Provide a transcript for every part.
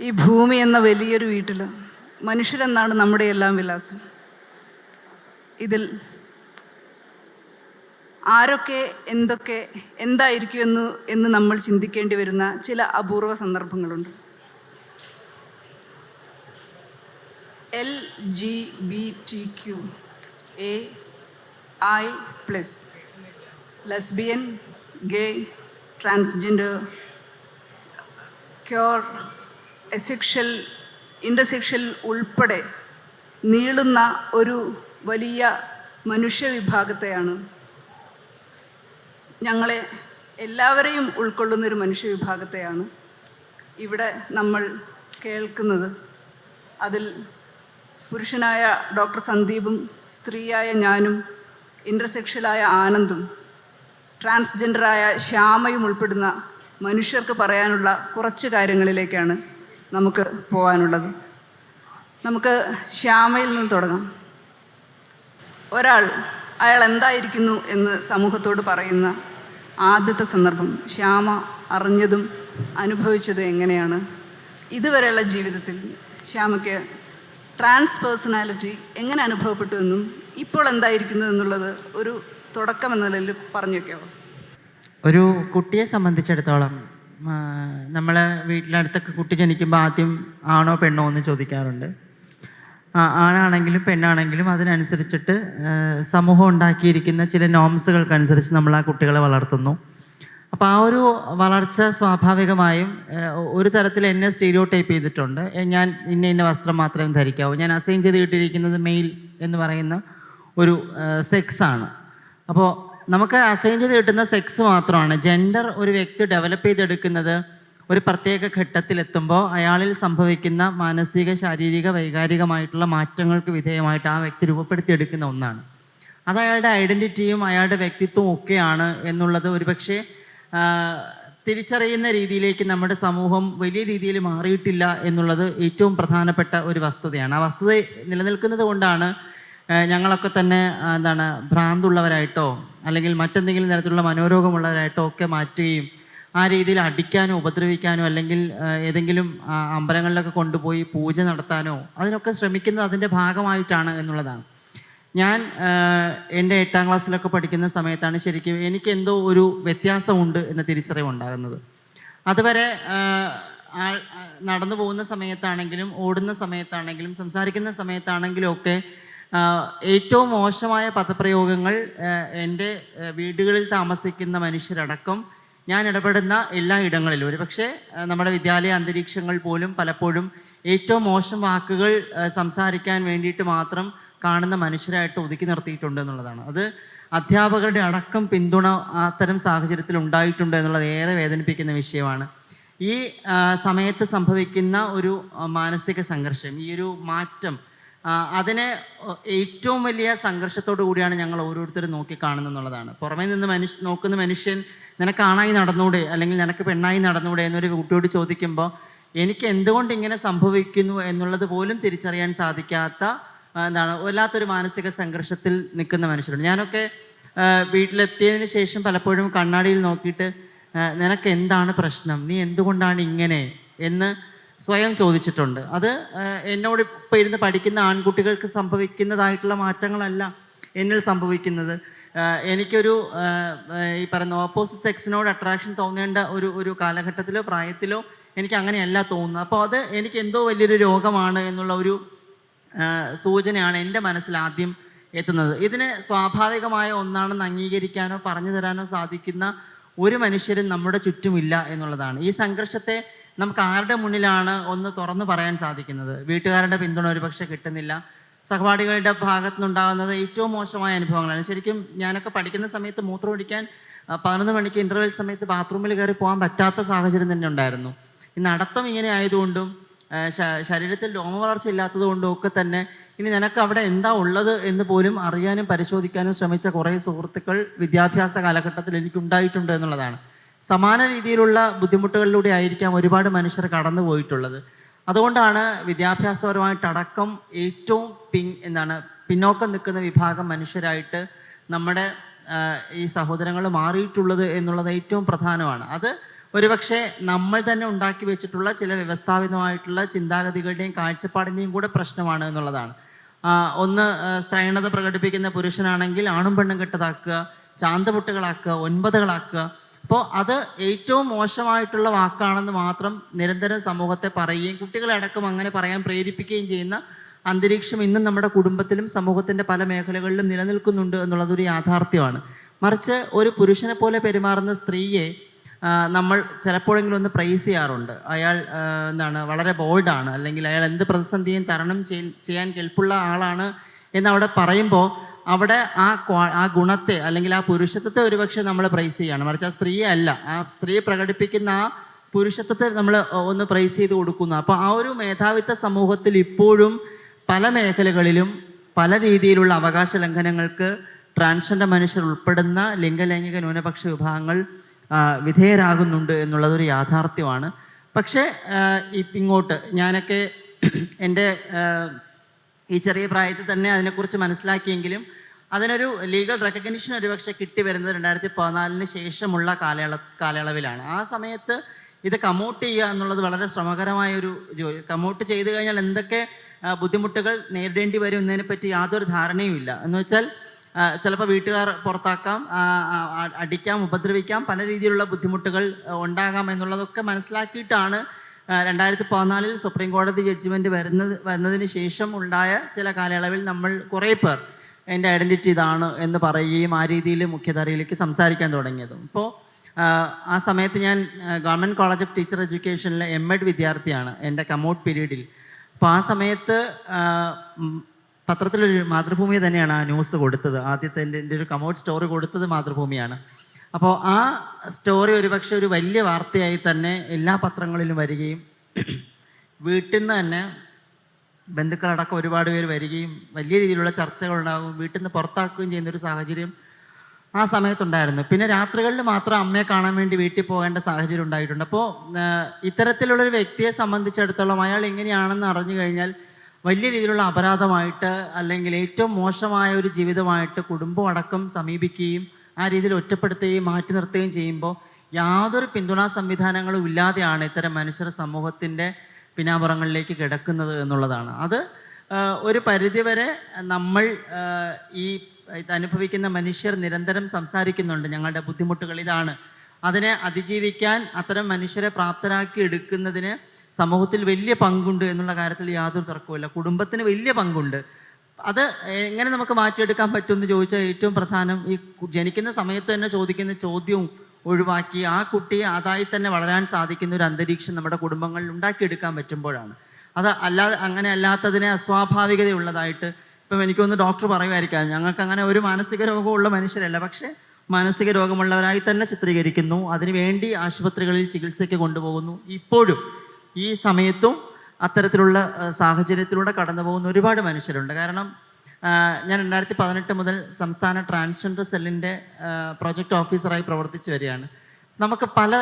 ഈ ഭൂമി എന്ന വലിയൊരു വീട്ടിൽ മനുഷ്യരെന്നാണ് നമ്മുടെ എല്ലാം വിലാസം. ഇതിൽ ആരൊക്കെ എന്തൊക്കെ എന്തായിരിക്കുമെന്ന് എന്ന് നമ്മൾ ചിന്തിക്കേണ്ടി വരുന്ന ചില അപൂർവ സന്ദർഭങ്ങളുണ്ട്. LGBTQAI+, ലെസ്ബിയൻ, ഗേ, ട്രാൻസ്ജെൻഡർ, ക്യൂർ, എസെക്ഷൽ, ഇൻ്റർസെക്ഷൽ ഉൾപ്പെടെ നീളുന്ന ഒരു വലിയ മനുഷ്യവിഭാഗത്തെയാണ്, ഞങ്ങളെ എല്ലാവരെയും ഉൾക്കൊള്ളുന്നൊരു മനുഷ്യവിഭാഗത്തെയാണ് ഇവിടെ നമ്മൾ കേൾക്കുന്നത്. അതിൽ പുരുഷനായ ഡോക്ടർ സന്ദീപും സ്ത്രീയായ ഞാനും ഇൻ്റർസെക്ഷലായ ആനന്ദും ട്രാൻസ്ജെൻഡറായ ശ്യാമയും ഉൾപ്പെടുന്ന മനുഷ്യർക്ക് പറയാനുള്ള കുറച്ച് കാര്യങ്ങളിലേക്കാണ് നമുക്ക് പോകാനുള്ളത്. നമുക്ക് ശ്യാമയിൽ നിന്ന് തുടങ്ങാം. അയാൾ എന്തായിരിക്കുന്നു എന്ന് സമൂഹത്തോട് പറയുന്ന ആദ്യത്തെ സന്ദർഭം ശ്യാമ അറിഞ്ഞതും അനുഭവിച്ചതും എങ്ങനെയാണ്? ഇതുവരെയുള്ള ജീവിതത്തിൽ ശ്യാമയ്ക്ക് ട്രാൻസ് പേഴ്സണാലിറ്റി എങ്ങനെ അനുഭവപ്പെട്ടു എന്നും ഇപ്പോൾ എന്തായിരിക്കുന്നു എന്നുള്ളത് ഒരു തുടക്കം എന്ന നിലയിൽ പറഞ്ഞു വയ്ക്കാമോ? ഒരു കുട്ടിയെ സംബന്ധിച്ചിടത്തോളം നമ്മൾ വീട്ടിനടുത്തൊക്കെ കുട്ടി ജനിക്കുമ്പോൾ ആദ്യം ആണോ പെണ്ണോ എന്ന് ചോദിക്കാറുണ്ട്. ആണാണെങ്കിലും പെണ്ണാണെങ്കിലും അതിനനുസരിച്ചിട്ട് സമൂഹം ഉണ്ടാക്കിയിരിക്കുന്ന ചില നോംസുകൾക്കനുസരിച്ച് നമ്മൾ ആ കുട്ടികളെ വളർത്തുന്നു. അപ്പോൾ ആ ഒരു വളർച്ച സ്വാഭാവികമായും ഒരു തരത്തിൽ എന്നെ സ്റ്റീരിയോ ടൈപ്പ് ചെയ്തിട്ടുണ്ട്. ഞാൻ ഇന്ന വസ്ത്രം മാത്രമേ ധരിക്കാവൂ, ഞാൻ അസൈൻ ചെയ്ത് കിട്ടിയിരിക്കുന്നത് മെയിൽ എന്ന് പറയുന്ന ഒരു സെക്സാണ്. അപ്പോൾ നമുക്ക് അസൈൻ ചെയ്ത് കിട്ടുന്ന സെക്സ് മാത്രമാണ്. ജെൻഡർ ഒരു വ്യക്തി ഡെവലപ്പ് ചെയ്തെടുക്കുന്നത് ഒരു പ്രത്യേക ഘട്ടത്തിലെത്തുമ്പോൾ അയാളിൽ സംഭവിക്കുന്ന മാനസിക, ശാരീരിക, വൈകാരികമായിട്ടുള്ള മാറ്റങ്ങൾക്ക് വിധേയമായിട്ട് ആ വ്യക്തി രൂപപ്പെടുത്തിയെടുക്കുന്ന ഒന്നാണ്. അത് അയാളുടെ ഐഡൻറ്റിറ്റിയും അയാളുടെ വ്യക്തിത്വവും ഒക്കെയാണ് എന്നുള്ളത് ഒരുപക്ഷെ തിരിച്ചറിയുന്ന രീതിയിലേക്ക് നമ്മുടെ സമൂഹം വലിയ രീതിയിൽ മാറിയിട്ടില്ല എന്നുള്ളത് ഏറ്റവും പ്രധാനപ്പെട്ട ഒരു വസ്തുതയാണ്. ആ വസ്തുത നിലനിൽക്കുന്നത് കൊണ്ടാണ് ഞങ്ങളൊക്കെ തന്നെ ഭ്രാന്തുള്ളവരായിട്ടോ അല്ലെങ്കിൽ മറ്റെന്തെങ്കിലും തരത്തിലുള്ള മനോരോഗമുള്ളവരായിട്ടോ ഒക്കെ മാറ്റുകയും ആ രീതിയിൽ അടിക്കാനോ ഉപദ്രവിക്കാനോ അല്ലെങ്കിൽ ഏതെങ്കിലും അമ്പലങ്ങളിലൊക്കെ കൊണ്ടുപോയി പൂജ നടത്താനോ അതിനൊക്കെ ശ്രമിക്കുന്നത് അതിൻ്റെ ഭാഗമായിട്ടാണ് എന്നുള്ളതാണ്. ഞാൻ എൻ്റെ 8ാം ക്ലാസ്സിലൊക്കെ പഠിക്കുന്ന സമയത്താണ് ശരിക്കും എനിക്ക് എന്തോ ഒരു വ്യത്യാസമുണ്ട് എന്ന തിരിച്ചറിവുണ്ടാകുന്നത്. അതുവരെ നടന്നു പോകുന്ന സമയത്താണെങ്കിലും ഓടുന്ന സമയത്താണെങ്കിലും സംസാരിക്കുന്ന സമയത്താണെങ്കിലും ഒക്കെ ഏറ്റവും മോശമായ പദപ്രയോഗങ്ങൾ എൻ്റെ വീടുകളിൽ താമസിക്കുന്ന മനുഷ്യരടക്കം ഞാൻ ഇടപെടുന്ന എല്ലാ ഇടങ്ങളിലും, ഒരുപക്ഷെ നമ്മുടെ വിദ്യാലയ അന്തരീക്ഷങ്ങൾ പോലും പലപ്പോഴും ഏറ്റവും മോശം വാക്കുകൾ സംസാരിക്കാൻ വേണ്ടിയിട്ട് മാത്രം കാണുന്ന മനുഷ്യരായിട്ട് ഒതുക്കി നിർത്തിയിട്ടുണ്ട് എന്നുള്ളതാണ്. അത് അധ്യാപകരുടെ അടക്കം പിന്തുണ അത്തരം സാഹചര്യത്തിൽ ഉണ്ടായിട്ടുണ്ട് എന്നുള്ളത് ഏറെ വേദനിപ്പിക്കുന്ന വിഷയമാണ്. ഈ സമയത്ത് സംഭവിക്കുന്ന ഒരു മാനസിക സംഘർഷം, ഈ ഒരു മാറ്റം, അതിനെ ഏറ്റവും വലിയ സംഘർഷത്തോടു കൂടിയാണ് ഞങ്ങൾ ഓരോരുത്തരും നോക്കിക്കാണുന്നതെന്നുള്ളതാണ്. പുറമേ നിന്ന് നോക്കുന്ന മനുഷ്യൻ നിനക്ക് ആണായി നടന്നൂടെ അല്ലെങ്കിൽ നിനക്ക് പെണ്ണായി നടന്നൂടെ എന്നൊരു കുട്ടിയോട് ചോദിക്കുമ്പോൾ എനിക്ക് എന്തുകൊണ്ട് ഇങ്ങനെ സംഭവിക്കുന്നു എന്നുള്ളത് പോലും തിരിച്ചറിയാൻ സാധിക്കാത്ത വല്ലാത്തൊരു മാനസിക സംഘർഷത്തിൽ നിൽക്കുന്ന മനുഷ്യരുണ്ട്. ഞാനൊക്കെ വീട്ടിലെത്തിയതിന് ശേഷം പലപ്പോഴും കണ്ണാടിയിൽ നോക്കിയിട്ട് നിനക്ക് എന്താണ് പ്രശ്നം, നീ എന്തുകൊണ്ടാണ് ഇങ്ങനെ എന്ന് സ്വയം ചോദിച്ചിട്ടുണ്ട്. അത് എന്നോട് ഇപ്പോൾ ഇരുന്ന് പഠിക്കുന്ന ആൺകുട്ടികൾക്ക് സംഭവിക്കുന്നതായിട്ടുള്ള മാറ്റങ്ങളല്ല എന്നിൽ സംഭവിക്കുന്നത്. എനിക്കൊരു ഈ പറയുന്ന ഓപ്പോസിറ്റ് സെക്സിനോട് അട്രാക്ഷൻ തോന്നേണ്ട ഒരു കാലഘട്ടത്തിലോ പ്രായത്തിലോ എനിക്ക് അങ്ങനെയല്ല തോന്നുന്നത്. അപ്പോൾ അത് എനിക്ക് എന്തോ വലിയൊരു രോഗമാണ് എന്നുള്ള ഒരു സൂചനയാണ് എൻ്റെ മനസ്സിൽ ആദ്യം എത്തുന്നത്. ഇതിന് സ്വാഭാവികമായ ഒന്നാണെന്ന് അംഗീകരിക്കാനോ പറഞ്ഞു തരാനോ സാധിക്കുന്ന ഒരു മനുഷ്യരും നമ്മുടെ ചുറ്റുമില്ല എന്നുള്ളതാണ്. ഈ സംഘർഷത്തെ നമുക്ക് ആരുടെ മുന്നിലാണ് ഒന്ന് തുറന്നു പറയാൻ സാധിക്കുന്നത്? വീട്ടുകാരുടെ പിന്തുണ ഒരുപക്ഷെ കിട്ടുന്നില്ല. സഹപാഠികളുടെ ഭാഗത്തു നിന്നുണ്ടാകുന്നത് ഏറ്റവും മോശമായ അനുഭവങ്ങളാണ്. ശരിക്കും ഞാനൊക്കെ പഠിക്കുന്ന സമയത്ത് മൂത്രം ഒഴിക്കാൻ 11 മണിക്ക് ഇൻ്റർവെൽ സമയത്ത് ബാത്റൂമിൽ കയറി പോകാൻ പറ്റാത്ത സാഹചര്യം തന്നെ ഉണ്ടായിരുന്നു. ഈ നടത്തം ഇങ്ങനെ ആയതുകൊണ്ടും ശരീരത്തിൽ രോമവളർച്ച ഇല്ലാത്തത് കൊണ്ടും ഒക്കെ തന്നെ ഇനി നിനക്ക് അവിടെ എന്താ ഉള്ളത് എന്ന് പോലും അറിയാനും പരിശോധിക്കാനും ശ്രമിച്ച കുറേ സുഹൃത്തുക്കൾ വിദ്യാഭ്യാസ കാലഘട്ടത്തിൽ എനിക്കുണ്ടായിട്ടുണ്ട് എന്നുള്ളതാണ്. സമാന രീതിയിലുള്ള ബുദ്ധിമുട്ടുകളിലൂടെ ആയിരിക്കാം ഒരുപാട് മനുഷ്യർ കടന്നു പോയിട്ടുള്ളത്. അതുകൊണ്ടാണ് വിദ്യാഭ്യാസപരമായിട്ടടക്കം ഏറ്റവും പിന്നോക്കം നിൽക്കുന്ന വിഭാഗം മനുഷ്യരായിട്ട് നമ്മുടെ ഈ സഹോദരങ്ങൾ മാറിയിട്ടുള്ളത് എന്നുള്ളത് ഏറ്റവും പ്രധാനമാണ്. അത് ഒരുപക്ഷെ നമ്മൾ തന്നെ ഉണ്ടാക്കി വെച്ചിട്ടുള്ള ചില വ്യവസ്ഥാപിതമായിട്ടുള്ള ചിന്താഗതികളുടെയും കാഴ്ചപ്പാടിൻ്റെയും കൂടെ പ്രശ്നമാണ് എന്നുള്ളതാണ്. ഒന്ന് സ്ത്രൈണത പ്രകടിപ്പിക്കുന്ന പുരുഷനാണെങ്കിൽ ആണും പെണ്ണും കെട്ടതാക്കുക, ചാന്തപൊട്ടുകളാക്കുക, ഒൻപതുകളാക്കുക. അപ്പോൾ അത് ഏറ്റവും മോശമായിട്ടുള്ള വാക്കാണെന്ന് മാത്രം നിരന്തരം സമൂഹത്തെ പറയുകയും കുട്ടികളെ അടക്കം അങ്ങനെ പറയാൻ പ്രേരിപ്പിക്കുകയും ചെയ്യുന്ന അന്തരീക്ഷം ഇന്നും നമ്മുടെ കുടുംബത്തിലും സമൂഹത്തിൻ്റെ പല മേഖലകളിലും നിലനിൽക്കുന്നുണ്ട് എന്നുള്ളതൊരു യാഥാർത്ഥ്യമാണ്. മറിച്ച് ഒരു പുരുഷനെ പോലെ പെരുമാറുന്ന സ്ത്രീയെ നമ്മൾ ചിലപ്പോഴെങ്കിലും ഒന്ന് പ്രൈസ് ചെയ്യാറുണ്ട്. അയാൾ വളരെ ബോൾഡാണ്, അല്ലെങ്കിൽ അയാൾ എന്ത് പ്രതിസന്ധിയും തരണം ചെയ്യാൻ കെൽപ്പുള്ള ആളാണ് എന്നവിടെ പറയുമ്പോൾ അവിടെ ആ ഗുണത്തെ അല്ലെങ്കിൽ ആ പുരുഷത്വത്തെ ഒരുപക്ഷെ നമ്മൾ പ്രൈസ് ചെയ്യുകയാണ്. മറിച്ച് ആ സ്ത്രീയെ അല്ല, ആ സ്ത്രീയെ പ്രകടിപ്പിക്കുന്ന ആ പുരുഷത്വത്തെ നമ്മൾ ഒന്ന് പ്രൈസ് ചെയ്ത് കൊടുക്കുന്നു. അപ്പോൾ ആ ഒരു മേധാവിത്വ സമൂഹത്തിൽ ഇപ്പോഴും പല മേഖലകളിലും പല രീതിയിലുള്ള അവകാശ ലംഘനങ്ങൾക്ക് ട്രാൻസ്ജെൻഡർ മനുഷ്യർ ഉൾപ്പെടുന്ന ലിംഗലൈംഗിക ന്യൂനപക്ഷ വിഭാഗങ്ങൾ വിധേയരാകുന്നുണ്ട് എന്നുള്ളതൊരു യാഥാർത്ഥ്യമാണ്. പക്ഷേ ഇങ്ങോട്ട് ഞാനൊക്കെ എൻ്റെ ഈ ചെറിയ പ്രായത്തിൽ തന്നെ അതിനെക്കുറിച്ച് മനസ്സിലാക്കിയെങ്കിലും അതിനൊരു ലീഗൽ റെക്കഗ്നിഷൻ ഒരുപക്ഷെ കിട്ടി വരുന്നത് 2014 ശേഷമുള്ള കാലയളവിലാണ്. ആ സമയത്ത് ഇത് കമൗട്ട് ചെയ്യുക എന്നുള്ളത് വളരെ ശ്രമകരമായൊരു ജോലി. കമൗട്ട് ചെയ്തു കഴിഞ്ഞാൽ എന്തൊക്കെ ബുദ്ധിമുട്ടുകൾ നേരിടേണ്ടി വരും എന്നതിനെപ്പറ്റി യാതൊരു ധാരണയും ഇല്ല. എന്ന് വെച്ചാൽ ചിലപ്പോൾ വീട്ടുകാർ പുറത്താക്കാം, അടിക്കാം, ഉപദ്രവിക്കാം, പല രീതിയിലുള്ള ബുദ്ധിമുട്ടുകൾ ഉണ്ടാകാം എന്നുള്ളതൊക്കെ മനസ്സിലാക്കിയിട്ടാണ് 2014 സുപ്രീം കോടതി ജഡ്ജിമെൻറ്റ് വരുന്നതിന് ശേഷം ഉണ്ടായ ചില കാലയളവിൽ നമ്മൾ കുറേ പേർ എൻ്റെ ഐഡൻറ്റിറ്റി ഇതാണ് എന്ന് പറയുകയും ആ രീതിയിൽ മുഖ്യധാരയിലേക്ക് സംസാരിക്കാൻ തുടങ്ങിയത്. ഇപ്പോൾ ആ സമയത്ത് ഞാൻ ഗവൺമെൻറ് കോളേജ് ഓഫ് ടീച്ചർ എഡ്യൂക്കേഷനിലെ MEd വിദ്യാർത്ഥിയാണ് എൻ്റെ കമൗട്ട് പീരീഡിൽ. അപ്പോൾ ആ സമയത്ത് പത്രത്തിലൊരു മാതൃഭൂമി തന്നെയാണ് ആ ന്യൂസ് കൊടുത്തത്. ആദ്യത്തെ എൻ്റെ ഒരു കമൗട്ട് സ്റ്റോറി കൊടുത്തത് മാതൃഭൂമിയാണ്. അപ്പോൾ ആ സ്റ്റോറി ഒരുപക്ഷെ ഒരു വലിയ വാർത്തയായി തന്നെ എല്ലാ പത്രങ്ങളിലും വരികയും വീട്ടിൽ നിന്ന് തന്നെ ബന്ധുക്കളടക്കം ഒരുപാട് പേര് വരികയും വലിയ രീതിയിലുള്ള ചർച്ചകളുണ്ടാകും, വീട്ടിൽ നിന്ന് പുറത്താക്കുകയും ചെയ്യുന്നൊരു സാഹചര്യം ആ സമയത്തുണ്ടായിരുന്നു. പിന്നെ രാത്രികളിൽ മാത്രം അമ്മയെ കാണാൻ വേണ്ടി വീട്ടിൽ പോകേണ്ട സാഹചര്യം ഉണ്ടായിട്ടുണ്ട്. അപ്പോൾ ഇത്തരത്തിലുള്ളൊരു വ്യക്തിയെ സംബന്ധിച്ചിടത്തോളം അയാൾ എങ്ങനെയാണെന്ന് അറിഞ്ഞു കഴിഞ്ഞാൽ വലിയ രീതിയിലുള്ള അപരാധമായിട്ട് അല്ലെങ്കിൽ ഏറ്റവും മോശമായ ഒരു ജീവിതമായിട്ട് കുടുംബം അടക്കം സമീപിക്കുകയും ആ രീതിയിൽ ഒറ്റപ്പെടുത്തുകയും മാറ്റി നിർത്തുകയും ചെയ്യുമ്പോൾ യാതൊരു പിന്തുണാ സംവിധാനങ്ങളും ഇല്ലാതെയാണ് ഇത്തരം മനുഷ്യർ സമൂഹത്തിൻ്റെ പിന്നാമ്പുറങ്ങളിലേക്ക് കിടക്കുന്നത് എന്നുള്ളതാണ്. അത് ഒരു പരിധിവരെ നമ്മൾ ഈ അനുഭവിക്കുന്ന മനുഷ്യർ നിരന്തരം സംസാരിക്കുന്നുണ്ട്. ഞങ്ങളുടെ ബുദ്ധിമുട്ടുകൾ ഇതാണ്. അതിനെ അതിജീവിക്കാൻ അത്തരം മനുഷ്യരെ പ്രാപ്തരാക്കി എടുക്കുന്നതിന് സമൂഹത്തിൽ വലിയ പങ്കുണ്ട് എന്നുള്ള കാര്യത്തിൽ യാതൊരു തർക്കവുമില്ല. കുടുംബത്തിന് വലിയ പങ്കുണ്ട്. അത് എങ്ങനെ നമുക്ക് മാറ്റിയെടുക്കാൻ പറ്റുമെന്ന് ചോദിച്ചാൽ ഏറ്റവും പ്രധാനം ഈ ജനിക്കുന്ന സമയത്ത് തന്നെ ചോദിക്കുന്ന ചോദ്യവും ഒഴിവാക്കി ആ കുട്ടിയെ അതായി തന്നെ വളരാൻ സാധിക്കുന്ന ഒരു അന്തരീക്ഷം നമ്മുടെ കുടുംബങ്ങളിൽ ഉണ്ടാക്കിയെടുക്കാൻ പറ്റുമ്പോഴാണ്. അത് അങ്ങനെ അല്ലാത്തതിനെ അസ്വാഭാവികതയുള്ളതായിട്ട് ഇപ്പം എനിക്കൊന്ന് ഡോക്ടർ പറയുമായിരിക്കാം, ഞങ്ങൾക്ക് അങ്ങനെ ഒരു മാനസിക രോഗമുള്ള മനുഷ്യരല്ല, പക്ഷേ മാനസിക രോഗമുള്ളവരായി തന്നെ ചിത്രീകരിക്കുന്നു, അതിനുവേണ്ടി ആശുപത്രികളിൽ ചികിത്സയ്ക്ക് കൊണ്ടുപോകുന്നു. ഇപ്പോഴും ഈ സമയത്തും അത്തരത്തിലുള്ള സാഹചര്യത്തിലൂടെ കടന്നു പോകുന്ന ഒരുപാട് മനുഷ്യരുണ്ട്. കാരണം ഞാൻ 2018 മുതൽ സംസ്ഥാന ട്രാൻസ്ജെൻഡർ സെല്ലിൻ്റെ പ്രൊജക്റ്റ് ഓഫീസറായി പ്രവർത്തിച്ചു വരികയാണ്. നമുക്ക് പല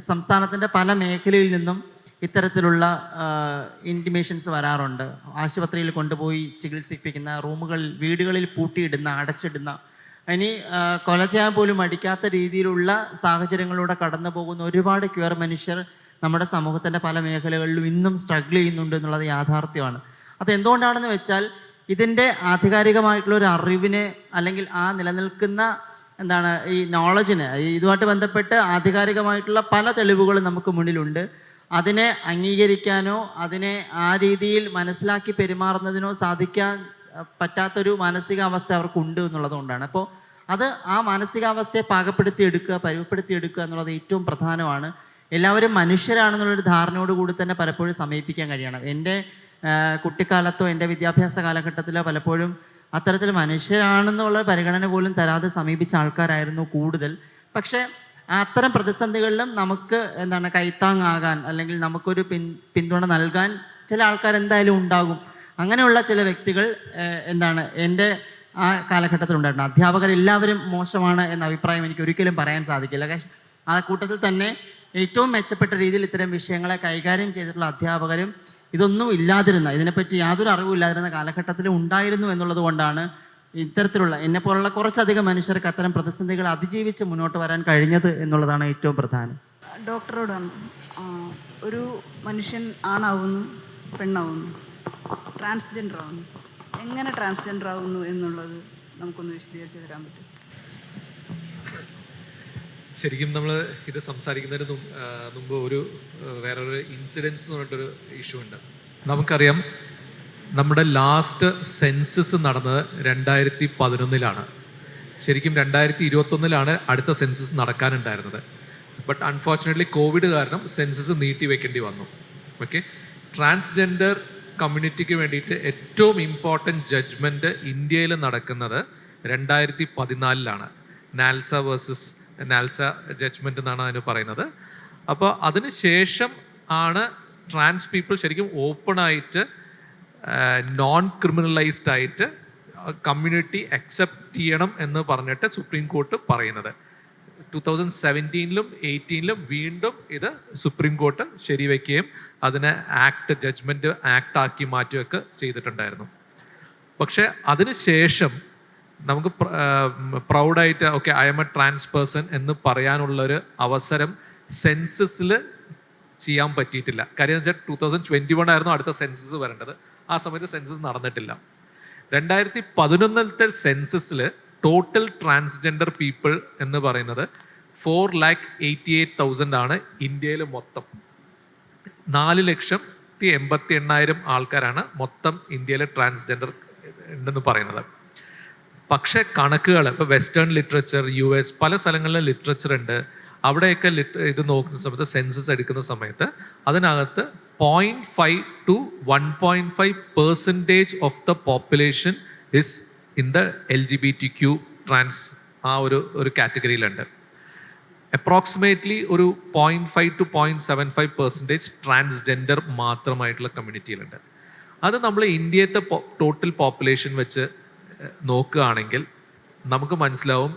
സംസ്ഥാനത്തിൻ്റെ പല മേഖലയിൽ നിന്നും ഇത്തരത്തിലുള്ള ഇൻറ്റിമേഷൻസ് വരാറുണ്ട്. ആശുപത്രിയിൽ കൊണ്ടുപോയി ചികിത്സിപ്പിക്കുന്ന, റൂമുകളിൽ വീടുകളിൽ പൂട്ടിയിടുന്ന, അടച്ചിടുന്ന, ഇനി കൊല ചെയ്യാൻ പോലും മടിക്കാത്ത രീതിയിലുള്ള സാഹചര്യങ്ങളിലൂടെ കടന്നു പോകുന്ന ഒരുപാട് ക്യൂർ മനുഷ്യർ നമ്മുടെ സമൂഹത്തിൻ്റെ പല മേഖലകളിലും ഇന്നും സ്ട്രഗിൾ ചെയ്യുന്നുണ്ട് എന്നുള്ളത് യാഥാർത്ഥ്യമാണ്. അതെന്തുകൊണ്ടാണെന്ന് വെച്ചാൽ ഇതിൻ്റെ ആധികാരികമായിട്ടുള്ള ഒരു അറിവിനെ അല്ലെങ്കിൽ ആ നിലനിൽക്കുന്ന ഈ നോളജിന് ഇതുമായിട്ട് ബന്ധപ്പെട്ട് ആധികാരികമായിട്ടുള്ള പല തെളിവുകളും നമുക്ക് മുന്നിലുണ്ട്. അതിനെ അംഗീകരിക്കാനോ അതിനെ ആ രീതിയിൽ മനസ്സിലാക്കി പെരുമാറുന്നതിനോ സാധിക്കാൻ പറ്റാത്തൊരു മാനസികാവസ്ഥ അവർക്കുണ്ട് എന്നുള്ളതുകൊണ്ടാണ്. അപ്പോൾ ആ മാനസികാവസ്ഥയെ പാകപ്പെടുത്തിയെടുക്കുക, പരുവപ്പെടുത്തിയെടുക്കുക എന്നുള്ളത് ഏറ്റവും പ്രധാനമാണ്. എല്ലാവരും മനുഷ്യരാണെന്നുള്ളൊരു ധാരണയോടുകൂടി തന്നെ പലപ്പോഴും സമീപിക്കാൻ കഴിയണം. എൻ്റെ കുട്ടിക്കാലത്തോ എൻ്റെ വിദ്യാഭ്യാസ കാലഘട്ടത്തിലോ പലപ്പോഴും അത്തരത്തിൽ മനുഷ്യരാണെന്നുള്ള പരിഗണന പോലും തരാതെ സമീപിച്ച ആൾക്കാരായിരുന്നു കൂടുതൽ. പക്ഷേ അത്തരം പ്രതിസന്ധികളിലും നമുക്ക് കൈത്താങ്ങാകാൻ അല്ലെങ്കിൽ നമുക്കൊരു പിന്തുണ നൽകാൻ ചില ആൾക്കാർ എന്തായാലും ഉണ്ടാകും. അങ്ങനെയുള്ള ചില വ്യക്തികൾ എൻ്റെ ആ കാലഘട്ടത്തിൽ ഉണ്ടായിട്ടുണ്ട്. അധ്യാപകരെല്ലാവരും മോശമാണ് എന്ന അഭിപ്രായം എനിക്ക് ഒരിക്കലും പറയാൻ സാധിക്കില്ല. ആ കൂട്ടത്തിൽ തന്നെ ഏറ്റവും മെച്ചപ്പെട്ട രീതിയിൽ ഇത്തരം വിഷയങ്ങളെ കൈകാര്യം ചെയ്തിട്ടുള്ള അധ്യാപകരും ഇതൊന്നും ഇല്ലാതിരുന്ന, ഇതിനെപ്പറ്റി യാതൊരു അറിവില്ലാതിരുന്ന കാലഘട്ടത്തിൽ ഉണ്ടായിരുന്നു എന്നുള്ളത് കൊണ്ടാണ് ഇത്തരത്തിലുള്ള എന്നെപ്പോലുള്ള കുറച്ചധികം മനുഷ്യർക്ക് അത്തരം പ്രതിസന്ധികൾ അതിജീവിച്ച് മുന്നോട്ട് വരാൻ കഴിഞ്ഞത് എന്നുള്ളതാണ് ഏറ്റവും പ്രധാനം. ഡോക്ടറോടാണ്. ഒരു മനുഷ്യൻ ആണാവുന്നു, പെണ്ണാവുന്നു, ട്രാൻസ്ജെൻഡർ ആവുന്നു. എങ്ങനെ ട്രാൻസ്ജെൻഡർ ആവുന്നു എന്നുള്ളത് നമുക്കൊന്ന് വിശദീകരിച്ച് തരാൻ പറ്റും? ശരിക്കും നമ്മൾ ഇത് സംസാരിക്കുന്നതിന് മുമ്പ് ഒരു വേറൊരു ഇൻസിഡൻസ് എന്ന് പറഞ്ഞിട്ടൊരു ഇഷ്യൂ ഉണ്ട്. നമുക്കറിയാം, നമ്മുടെ ലാസ്റ്റ് സെൻസസ് നടന്നത് 2011 ശരിക്കും 2021 അടുത്ത സെൻസസ് നടക്കാനുണ്ടായിരുന്നത്. ബട്ട് അൺഫോർച്ചുനേറ്റ്ലി കോവിഡ് കാരണം സെൻസസ് നീട്ടി വെക്കേണ്ടി വന്നു. ഓക്കെ, ട്രാൻസ്ജെൻഡർ കമ്മ്യൂണിറ്റിക്ക് വേണ്ടിയിട്ട് ഏറ്റവും ഇമ്പോർട്ടൻറ്റ് ജഡ്ജ്മെൻറ്റ് ഇന്ത്യയിൽ നടക്കുന്നത് 2014 നാൽസ വേഴ്സസ് നാൽസ ജഡ്ജ്മെൻ്റ് എന്നാണ് അതിന് പറയുന്നത്. അപ്പോൾ അതിന് ശേഷം ആണ് ട്രാൻസ് പീപ്പിൾ ശരിക്കും ഓപ്പണായിട്ട് നോൺ ക്രിമിനലൈസ്ഡ് ആയിട്ട് കമ്മ്യൂണിറ്റി അക്സെപ്റ്റ് ചെയ്യണം എന്ന് പറഞ്ഞിട്ട് സുപ്രീം കോർട്ട് പറയുന്നത്. 2017-ലും 2018-ലും വീണ്ടും ഇത് സുപ്രീം കോർട്ട് ശരിവെക്കുകയും അതിനെ ജഡ്ജ്മെൻറ്റ് ആക്ട് മാറ്റുകയൊക്കെ ചെയ്തിട്ടുണ്ടായിരുന്നു. പക്ഷെ അതിനുശേഷം നമുക്ക് പ്രൗഡായിട്ട് okay I M a trans person എന്ന് പറയാനുള്ളൊരു അവസരം സെൻസസിൽ ചെയ്യാൻ പറ്റിയിട്ടില്ല. കാര്യം എന്ന് വെച്ചാൽ 2021 ആയിരുന്നു അടുത്ത സെൻസസ് വരേണ്ടത്. ആ സമയത്ത് സെൻസസ് നടന്നിട്ടില്ല. 2011 സെൻസസിൽ ടോട്ടൽ ട്രാൻസ്ജെൻഡർ പീപ്പിൾ എന്ന് പറയുന്നത് 4,88,000 ഇന്ത്യയിൽ മൊത്തം. 4,88,000 ആൾക്കാരാണ് മൊത്തം ഇന്ത്യയിലെ ട്രാൻസ്ജെൻഡർ ഉണ്ടെന്ന് പറയുന്നത്. പക്ഷെ കണക്കുകൾ ഇപ്പോൾ വെസ്റ്റേൺ ലിറ്ററേച്ചർ, US പല സ്ഥലങ്ങളിലും ലിറ്ററേച്ചർ ഉണ്ട്. അവിടെയൊക്കെ ഇത് നോക്കുന്ന സമയത്ത് സെൻസസ് എടുക്കുന്ന സമയത്ത് അതിനകത്ത് 0.5 to 1.5% of the population is in the LGBTQ trans ആ ഒരു കാറ്റഗറിയിലുണ്ട്. അപ്രോക്സിമേറ്റ്ലി ഒരു 0.5 to 0.75% ട്രാൻസ്ജെൻഡർ മാത്രമായിട്ടുള്ള കമ്മ്യൂണിറ്റിയിലുണ്ട്. അത് നമ്മൾ ഇന്ത്യത്തെ ടോട്ടൽ പോപ്പുലേഷൻ വെച്ച് നോക്കുകയാണെങ്കിൽ നമുക്ക് മനസ്സിലാവും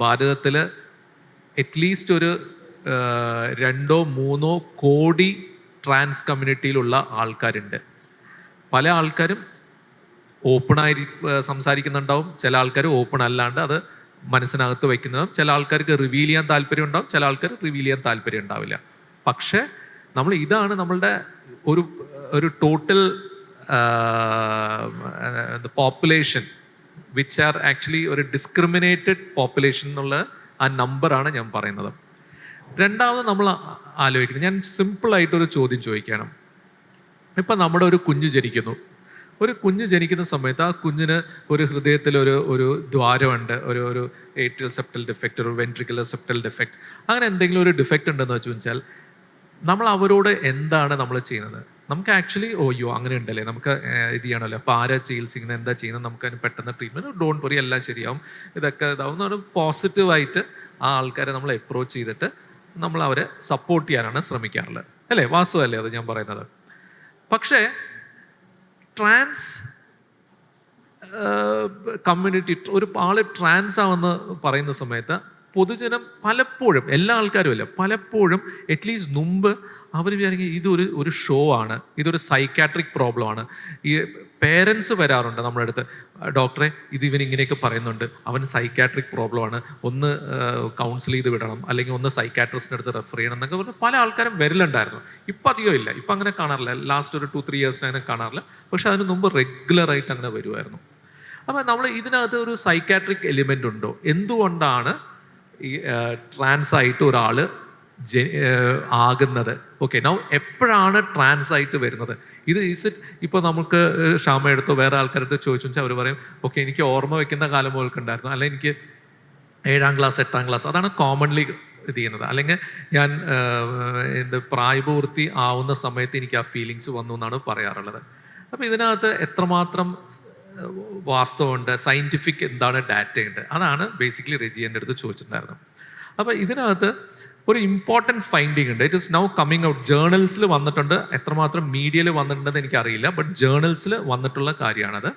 ഭാരതത്തിൽ അറ്റ്ലീസ്റ്റ് ഒരു 2-3 കോടി ട്രാൻസ് കമ്മ്യൂണിറ്റിയിലുള്ള ആൾക്കാരുണ്ട്. പല ആൾക്കാരും ഓപ്പണായി സംസാരിക്കുന്നുണ്ടാവും, ചില ആൾക്കാർ ഓപ്പൺ അല്ലാണ്ട് അത് മനസ്സിനകത്ത് വയ്ക്കുന്നതും, ചില ആൾക്കാർക്ക് റിവീൽ ചെയ്യാൻ താല്പര്യം ഉണ്ടാവും, ചില ആൾക്കാർ റിവീൽ ചെയ്യാൻ താല്പര്യം ഉണ്ടാവില്ല. പക്ഷെ ഇതാണ് നമ്മളുടെ ഒരു total population which are actually ഒരു ഡിസ്ക്രിമിനേറ്റഡ് പോപ്പുലേഷൻ എന്നുള്ള ആ നമ്പറാണ് ഞാൻ പറയുന്നത്. രണ്ടാമത് നമ്മൾ ആലോചിക്കുന്നത്, ഞാൻ സിമ്പിളായിട്ടൊരു ചോദ്യം ചോദിക്കണം. ഇപ്പം നമ്മുടെ ഒരു കുഞ്ഞ് ജനിക്കുന്നു. ഒരു കുഞ്ഞ് ജനിക്കുന്ന സമയത്ത് ആ കുഞ്ഞിന് ഒരു ഹൃദയത്തിൽ ഒരു ദ്വാരമുണ്ട്, ഒരു ഏട്രിയൽ സെപ്റ്റൽ ഡിഫക്റ്റ്, ഒരു വെൻട്രിക്കുലർ സെപ്റ്റൽ ഡിഫക്റ്റ്, അങ്ങനെ എന്തെങ്കിലും ഒരു ഡിഫക്റ്റ് ഉണ്ടെന്ന് വെച്ചാൽ നമ്മൾ അവരോട് എന്താണ് നമ്മൾ ചെയ്യുന്നത്? നമുക്ക് ആക്ച്വലി ഓയ്യോ അങ്ങനെ ഉണ്ടല്ലേ, നമുക്ക് ഇത് ചെയ്യണമല്ലോ, അപ്പോൾ ആരാ ചികിത്സിക്കുന്നത്, എന്താ ചെയ്യുന്നത്, നമുക്ക് അതിന് പെട്ടെന്ന് ട്രീറ്റ്മെൻറ്റ്, ഡോണ്ട് വറി എല്ലാം ശരിയാവും, ഇതൊക്കെ ഇതാവും ഒരു പോസിറ്റീവായിട്ട് ആ ആൾക്കാരെ നമ്മൾ അപ്രോച്ച് ചെയ്തിട്ട് നമ്മൾ അവരെ സപ്പോർട്ട് ചെയ്യാനാണ് ശ്രമിക്കാറുള്ളത്, അല്ലേ? വാസ്തവല്ലേ അത് ഞാൻ പറയുന്നത്? പക്ഷേ ട്രാൻസ് കമ്മ്യൂണിറ്റി, ഒരു ആള് ട്രാൻസ് ആവെന്ന് പറയുന്ന സമയത്ത് പൊതുജനം പലപ്പോഴും, എല്ലാ ആൾക്കാരും അല്ല, പലപ്പോഴും അറ്റ്ലീസ്റ്റ് മുമ്പ് അവർ വിചാരിക്കും ഇതൊരു ഷോ ആണ്, ഇതൊരു സൈക്കാട്രിക് പ്രോബ്ലം ആണ്. ഈ പേരൻസ് വരാറുണ്ട് നമ്മുടെ അടുത്ത്, ഡോക്ടറെ ഇവൻ ഇങ്ങനെയൊക്കെ പറയുന്നുണ്ട്, അവന് സൈക്കാട്രിക് പ്രോബ്ലമാണ്, ഒന്ന് കൗൺസിൽ ചെയ്ത് വിടണം, അല്ലെങ്കിൽ ഒന്ന് സൈക്കാട്രിസ്റ്റിൻ്റെ അടുത്ത് റെഫർ ചെയ്യണം എന്നൊക്കെ പറഞ്ഞ് പല ആൾക്കാരും വരലുണ്ടായിരുന്നു. ഇപ്പം അധികം ഇല്ല, ഇപ്പം അങ്ങനെ കാണാറില്ല, ലാസ്റ്റ് ഒരു 2-3 ഇയേഴ്സിന് അങ്ങനെ കാണാറില്ല. പക്ഷെ അതിന് മുമ്പ് റെഗുലറായിട്ട് അങ്ങനെ വരുമായിരുന്നു. അപ്പം നമ്മൾ ഇതിനകത്ത് ഒരു സൈക്കാട്രിക് എലിമെൻ്റ് ഉണ്ടോ? എന്തുകൊണ്ടാണ് ഈ ട്രാൻസ് ആയിട്ട് ഒരാൾ ആകുന്നത്? ഓക്കെ, നൗ എപ്പോഴാണ് ട്രാൻസ് ആയിട്ട് വരുന്നത്? ഇപ്പോൾ നമുക്ക് ക്ഷാമ എടുത്തോ വേറെ ആൾക്കാരുടെ ചോദിച്ചു വെച്ചാൽ അവർ പറയും ഓക്കെ എനിക്ക് ഓർമ്മ വെക്കുന്ന കാലം മുതൽക്ക് ഉണ്ടായിരുന്നു, അല്ലെങ്കിൽ എനിക്ക് 7ാം ക്ലാസ് 8ാം ക്ലാസ്, അതാണ് കോമൺലി ഇത് ചെയ്യുന്നത്. അല്ലെങ്കിൽ ഞാൻ പ്രായപൂർത്തി ആവുന്ന സമയത്ത് എനിക്ക് ആ ഫീലിങ്സ് വന്നു എന്നാണ് പറയാറുള്ളത്. അപ്പോൾ ഇതിനകത്ത് എത്രമാത്രം വാസ്തവമുണ്ട്, സയൻറ്റിഫിക് എന്താണ് ഡാറ്റയുണ്ട്, അതാണ് ബേസിക്കലി റെജി എൻ്റെ അടുത്ത് ചോദിച്ചിട്ടുണ്ടായിരുന്നത്. അപ്പോൾ ഇതിനകത്ത് ഒരു ഇമ്പോർട്ടൻറ്റ് ഫൈൻഡിങ് ഉണ്ട്. It is now coming out. ജേർണൽസിൽ വന്നിട്ടുണ്ട്, എത്രമാത്രം മീഡിയയിൽ വന്നിട്ടുണ്ടെന്ന് എനിക്കറിയില്ല, ബട്ട് ജേർണൽസിൽ വന്നിട്ടുള്ള കാര്യമാണത്.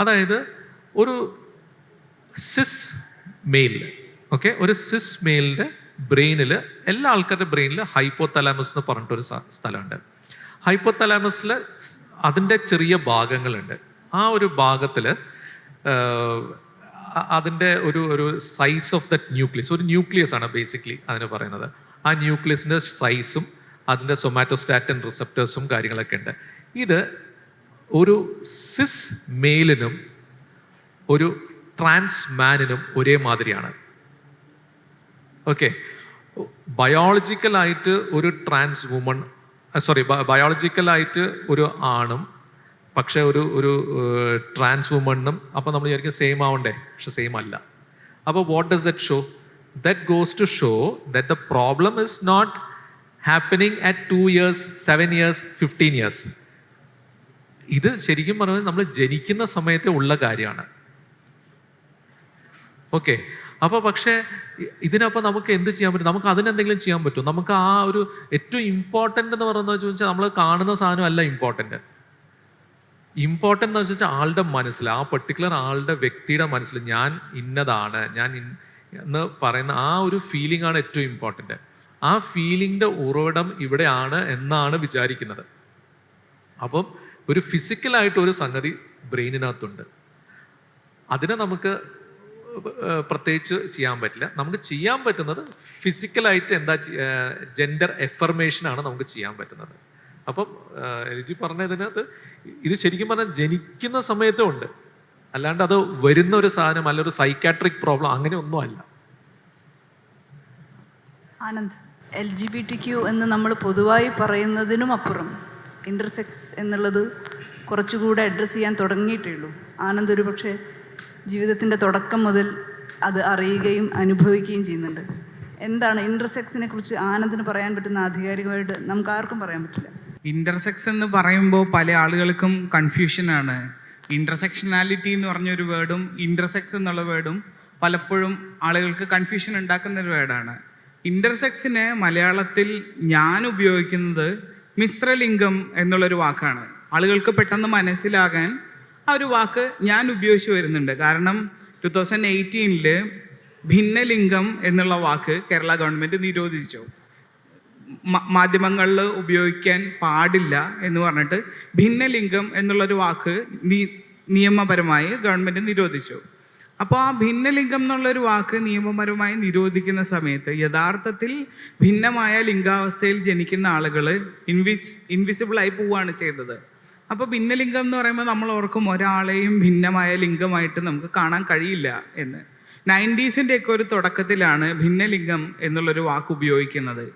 അതായത് ഒരു സിസ് മെയിൽ, ഓക്കെ, ഒരു സിസ് മെയിലിൻ്റെ ബ്രെയിനിൽ, എല്ലാ ആൾക്കാരുടെ ബ്രെയിനിൽ ഹൈപ്പോതലാമസ് എന്ന് പറഞ്ഞിട്ടൊരു സ്ഥലമുണ്ട്. ഹൈപ്പോതലാമസിൽ അതിൻ്റെ ചെറിയ ഭാഗങ്ങളുണ്ട്. ആ ഒരു ഭാഗത്തിൽ അതിൻ്റെ ഒരു സൈസ് ഓഫ് ദറ്റ് ന്യൂക്ലിയസ്, ഒരു ന്യൂക്ലിയസ് ആണ് ബേസിക്കലി അതിന് പറയുന്നത്. ആ ന്യൂക്ലിയസിൻ്റെ സൈസും അതിൻ്റെ സൊമാറ്റോസ്റ്റാറ്റിൻ റിസപ്റ്റേഴ്സും കാര്യങ്ങളൊക്കെ ഉണ്ട്. ഇത് ഒരു സിസ് മെയിലിനും ഒരു ട്രാൻസ് മാനിനും ഒരേ മാതിരിയാണ്. ഓക്കെ, ബയോളജിക്കലായിട്ട് ഒരു ട്രാൻസ് വുമൺ ബയോളജിക്കലായിട്ട് ഒരു ആണും പക്ഷെ ഒരു ട്രാൻസ് വുമണ്ണും അപ്പോൾ നമ്മൾ വിചാരിക്കും സെയിം ആവണ്ടേ, പക്ഷെ സെയിം അല്ല. അപ്പോൾ what does that show? That goes to show that the problem is not happening at 2 years, 7 years, 15 years. ഇത് ശരിക്കും പറഞ്ഞാൽ നമ്മൾ ജനിക്കുന്ന സമയത്തെ ഉള്ള കാര്യമാണ്. ഓക്കെ, അപ്പോൾ പക്ഷേ ഇതിനപ്പോൾ നമുക്ക് എന്ത് ചെയ്യാൻ പറ്റും? നമുക്ക് അതിനെന്തെങ്കിലും ചെയ്യാൻ പറ്റും? നമുക്ക് ആ ഒരു ഏറ്റവും ഇമ്പോർട്ടൻ്റ് എന്ന് പറയുന്നത് ചോദിച്ചാൽ നമ്മൾ കാണുന്ന സാധനമല്ല ഇമ്പോർട്ടൻ്റ് എന്ന് വെച്ചാൽ ആളുടെ മനസ്സിൽ, ആ പെർട്ടിക്കുലർ ആളുടെ വ്യക്തിയുടെ മനസ്സിൽ ഞാൻ ഇന്നതാണ്, ഞാൻ എന്ന് പറയുന്ന ആ ഒരു ഫീലിംഗ് ആണ് ഏറ്റവും ഇമ്പോർട്ടൻ്റ്. ആ ഫീലിംഗിൻ്റെ ഉറവിടം ഇവിടെയാണ് എന്നാണ് വിചാരിക്കുന്നത്. അപ്പം ഒരു ഫിസിക്കലായിട്ട് ഒരു സംഗതി ബ്രെയിനിനകത്തുണ്ട്. അതിനെ നമുക്ക് പ്രത്യേകിച്ച് ചെയ്യാൻ പറ്റില്ല. നമുക്ക് ചെയ്യാൻ പറ്റുന്നത് ഫിസിക്കലായിട്ട് ജെൻഡർ എഫർമേഷനാണ് നമുക്ക് ചെയ്യാൻ പറ്റുന്നത്. അപ്പം രുചി പറഞ്ഞതിനകത്ത് ഇത് ശരിക്കും പറഞ്ഞാൽ ജനിക്കുന്ന സമയത്തും ഉണ്ട്, അല്ലാണ്ട് അത് വരുന്ന ഒരു സാധനം അല്ല, ഒരു സൈക്കാട്രിക് പ്രോബ്ലം അങ്ങനെ ഒന്നും അല്ല. ആനന്ദ്, LGBTQ എന്ന് നമ്മൾ പൊതുവായി പറയുന്നതിനും അപ്പുറം ഇൻ്റർസെക്സ് എന്നുള്ളത് കുറച്ചുകൂടെ അഡ്രസ്സ് ചെയ്യാൻ തുടങ്ങിയിട്ടേ ഉള്ളൂ. ആനന്ദ് ഒരു പക്ഷേ ജീവിതത്തിൻ്റെ തുടക്കം മുതൽ അത് അറിയുകയും അനുഭവിക്കുകയും ചെയ്യുന്നുണ്ട്. എന്താണ് ഇൻ്റർസെക്സിനെ കുറിച്ച് ആനന്ദിന് പറയാൻ പറ്റുന്ന ആധികാരികമായിട്ട്? നമുക്ക് ആർക്കും പറയാൻ പറ്റില്ല. ഇൻ്റർസെക്സ് എന്ന് പറയുമ്പോൾ പല ആളുകൾക്കും കൺഫ്യൂഷനാണ്. ഇൻ്റർസെക്ഷനാലിറ്റി എന്ന് പറഞ്ഞൊരു വേർഡും ഇൻ്റർസെക്സ് എന്നുള്ള വേർഡും പലപ്പോഴും ആളുകൾക്ക് കൺഫ്യൂഷൻ ഉണ്ടാക്കുന്ന ഒരു വേർഡാണ്. ഇൻ്റർസെക്സിന് മലയാളത്തിൽ ഞാൻ ഉപയോഗിക്കുന്നത് മിശ്രലിംഗം എന്നുള്ളൊരു വാക്കാണ്. ആളുകൾക്ക് പെട്ടെന്ന് മനസ്സിലാകാൻ ആ ഒരു വാക്ക് ഞാൻ ഉപയോഗിച്ച് വരുന്നുണ്ട്. കാരണം 2018 ഭിന്നലിംഗം എന്നുള്ള വാക്ക് കേരള ഗവൺമെൻറ് നിരോധിച്ചു. മാധ്യമങ്ങളിൽ ഉപയോഗിക്കാൻ പാടില്ല എന്ന് പറഞ്ഞിട്ട് ഭിന്നലിംഗം എന്നുള്ളൊരു വാക്ക് നിയമപരമായി ഗവൺമെൻറ് നിരോധിച്ചു. അപ്പോൾ ആ ഭിന്നലിംഗം എന്നുള്ളൊരു വാക്ക് നിയമപരമായി നിരോധിക്കുന്ന സമയത്ത് യഥാർത്ഥത്തിൽ ഭിന്നമായ ലിംഗാവസ്ഥയിൽ ജനിക്കുന്ന ആളുകൾ ഇൻവിസിബിളായി പോവുകയാണ് ചെയ്തത്. അപ്പോൾ ഭിന്നലിംഗം എന്ന് പറയുമ്പോൾ നമ്മൾ ഓർക്കും ഒരാളെയും ഭിന്നമായ ലിംഗമായിട്ട് നമുക്ക് കാണാൻ കഴിയില്ല എന്ന്. 90s ഒക്കെ ഒരു തുടക്കത്തിലാണ് ഭിന്നലിംഗം എന്നുള്ളൊരു വാക്ക് ഉപയോഗിക്കുന്നത്.